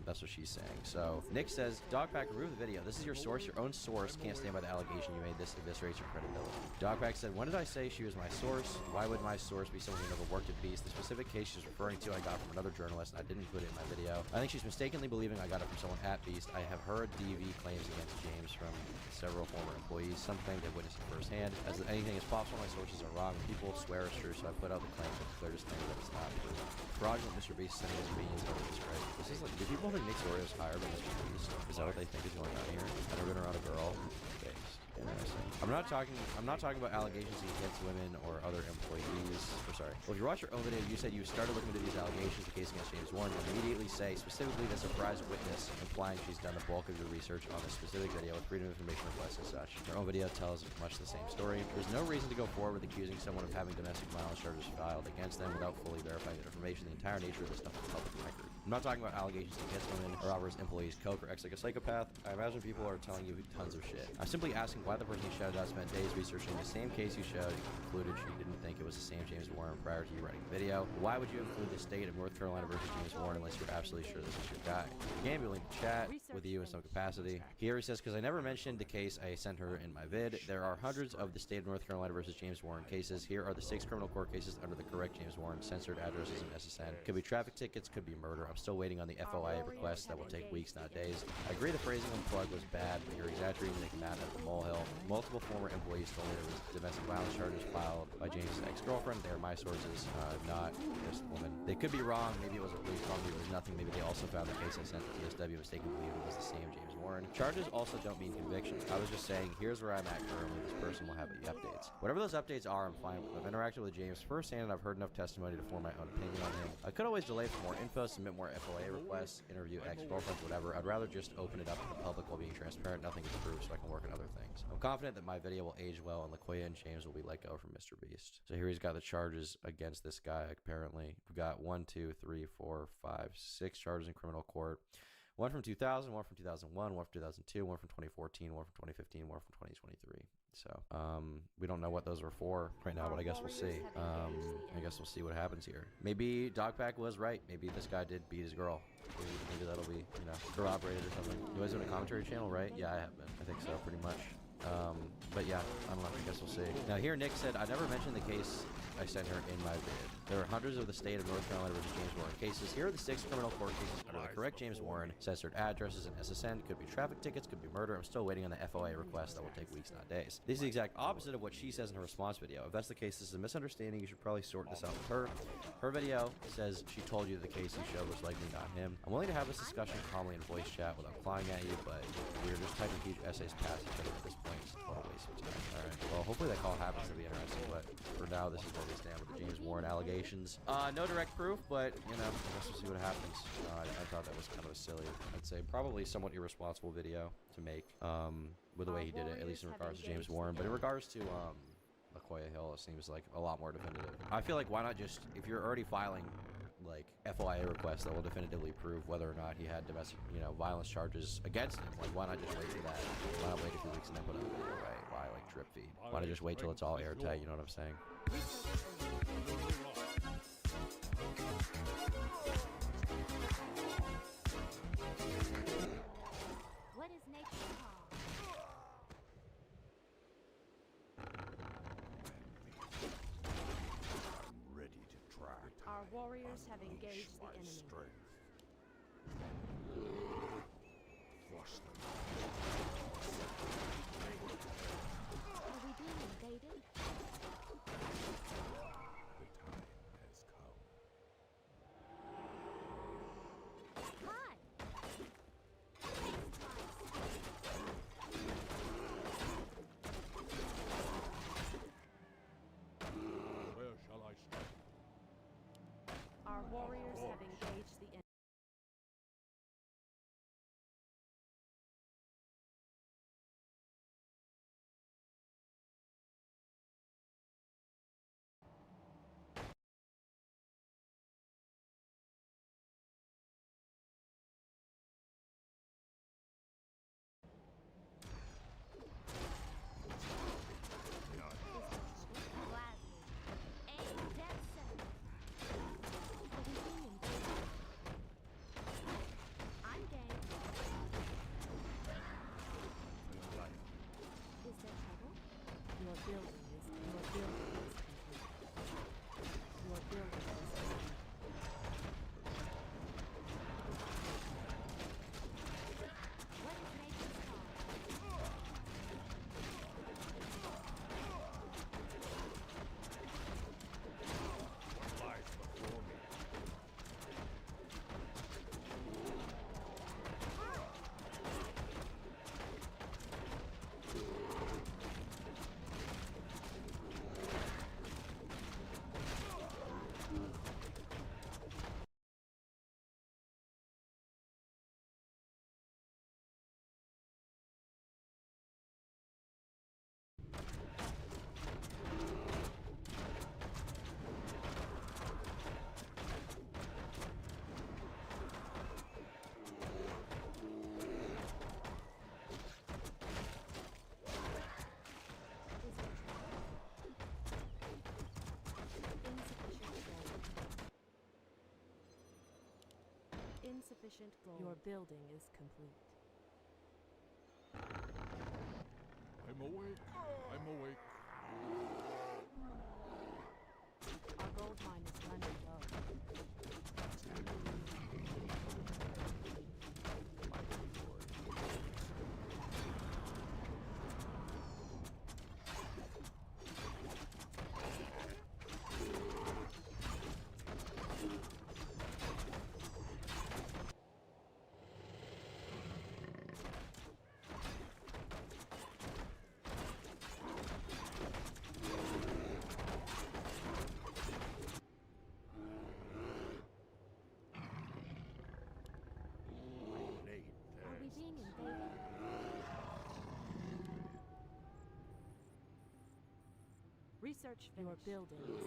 That's what she's saying. So Nick says, Dogpack, remove the video. This is your source. Your own source can't stand by the allegation you made. This eviscerates your credibility. Dogpack said, when did I say she was my source? Why would my source be someone who never worked at Beast? The specific case she's referring to I got from another journalist, and I didn't include it in my video. I think she's mistakenly believing I got it from someone at Beast. I have heard DV claims against James from several former employees. Some claim they've witnessed it firsthand. As anything is possible, my sources are wrong. People swear it's true, so I put out the claim with the clear disclaimer that it's not true. Fraudulent Mr. Beast sending his opinions over this, right? This is like, do people think Nick Zorio's higher than Mr. Beast? Is that what they think is going on here? I've never been around a girl. Based. Interesting. I'm not talking about allegations against women or other employees. Well, if you watch your own video, you said you started looking into these allegations, the case against James Warren. You immediately say specifically the surprise witness, implying she's done the bulk of your research on this specific video with freedom of information requests and such. Your own video tells much the same story. There's no reason to go forward with accusing someone of having domestic violence charges filed against them without fully verifying the information. The entire nature of this stuff is public record. I'm not talking about allegations against women or Robert's employees, coke, or acts like a psychopath. I imagine people are telling you tons of shit. I'm simply asking why the person you shouted out spent days researching the same case you showed, concluded she didn't think it was the same James Warren prior to you writing the video. Why would you include the state of North Carolina versus James Warren unless you're absolutely sure this is your guy? Again, be willing to chat with you in some capacity. Here he says, because I never mentioned the case I sent her in my vid. There are hundreds of the state of North Carolina versus James Warren cases. Here are the 6 criminal court cases under the correct James Warren, censored addresses and SSN. Could be traffic tickets, could be murder. I'm I'm still waiting on the FOIA request that will take weeks, not days. I agree the phrasing on plug was bad, but you're exaggerating to make a mountain out of a molehill. Multiple former employees told me there was domestic violence charges filed by James' ex-girlfriend. They are my sources, not this woman. They could be wrong. Maybe it was a police call. Maybe it was nothing. Maybe they also found the case I sent to DSW mistakenly believed it was the same James Warren. Charges also don't mean convictions. I was just saying, here's where I'm at currently. This person will have the updates. Whatever those updates are, I'm fine with. I've interacted with James firsthand, and I've heard enough testimony to form my own opinion on him. I could always delay for more info, submit more FOIA requests, interview ex-girlfriends, whatever. I'd rather just open it up to the public while being transparent. Nothing is proved, so I can work on other things. I'm confident that my video will age well, and LaQuia and James will be let go from Mr. Beast. So here he's got the charges against this guy, apparently. We've got 1, 2, 3, 4, 5, 6 charges in criminal court. One from 2000, one from 2001, one from 2002, one from 2014, one from 2015, one from 2023. So, we don't know what those were for right now, but I guess we'll see. I guess we'll see what happens here. Maybe Dogpack was right. Maybe this guy did beat his girl. Maybe that'll be, you know, corroborated or something. You guys doing a commentary channel, right? Yeah, I have been. I think so, pretty much. But yeah, I don't know. I guess we'll see. Now here, Nick said, I never mentioned the case I sent her in my vid. There are hundreds of the state of North Carolina versus James Warren cases. Here are the 6 criminal court cases under the correct James Warren. Censored addresses and SSN. Could be traffic tickets, could be murder. I'm still waiting on the FOIA request that will take weeks, not days. This is the exact opposite of what she says in her response video. If that's the case, this is a misunderstanding. You should probably sort this out with her. Her video says she told you the case you showed was likely not him. I'm willing to have this discussion calmly in voice chat without flying at you, but we're just typing huge essays past each other at this point. It's a waste of time. Alright, well, hopefully that call happens. It'll be interesting, but for now, this is where we stand with the James Warren allegations. No direct proof, but, you know, I guess we'll see what happens. I thought that was kind of a silly, I'd say probably somewhat irresponsible video to make, with the way he did it, at least in regards to James Warren. But in regards to, LaQuia Hill, it seems like a lot more definitive. I feel like why not just, if you're already filing, like, FOIA requests that will definitively prove whether or not he had domestic, you know, violence charges against him, like, why not just wait for that? Why not wait a few weeks and then put up a video, right? Why, like, drip feed? Why not just wait till it's all airtight, you know what I'm saying? What is nature called? I'm ready to try. Our warriors have engaged the enemy. Flush them. Are we being invaded? The time has come. Hi! Where shall I strike? Our warriors have engaged the enemy. Gladly. Aim dead center. Are we being invaded? I'm game. Is there trouble? Your building is complete. Your building is complete. What is nature's call? What lies before me? Is there trouble? Insufficient gold. Your building is complete. I'm awake. I'm awake. Our gold mine is running low. Research your buildings.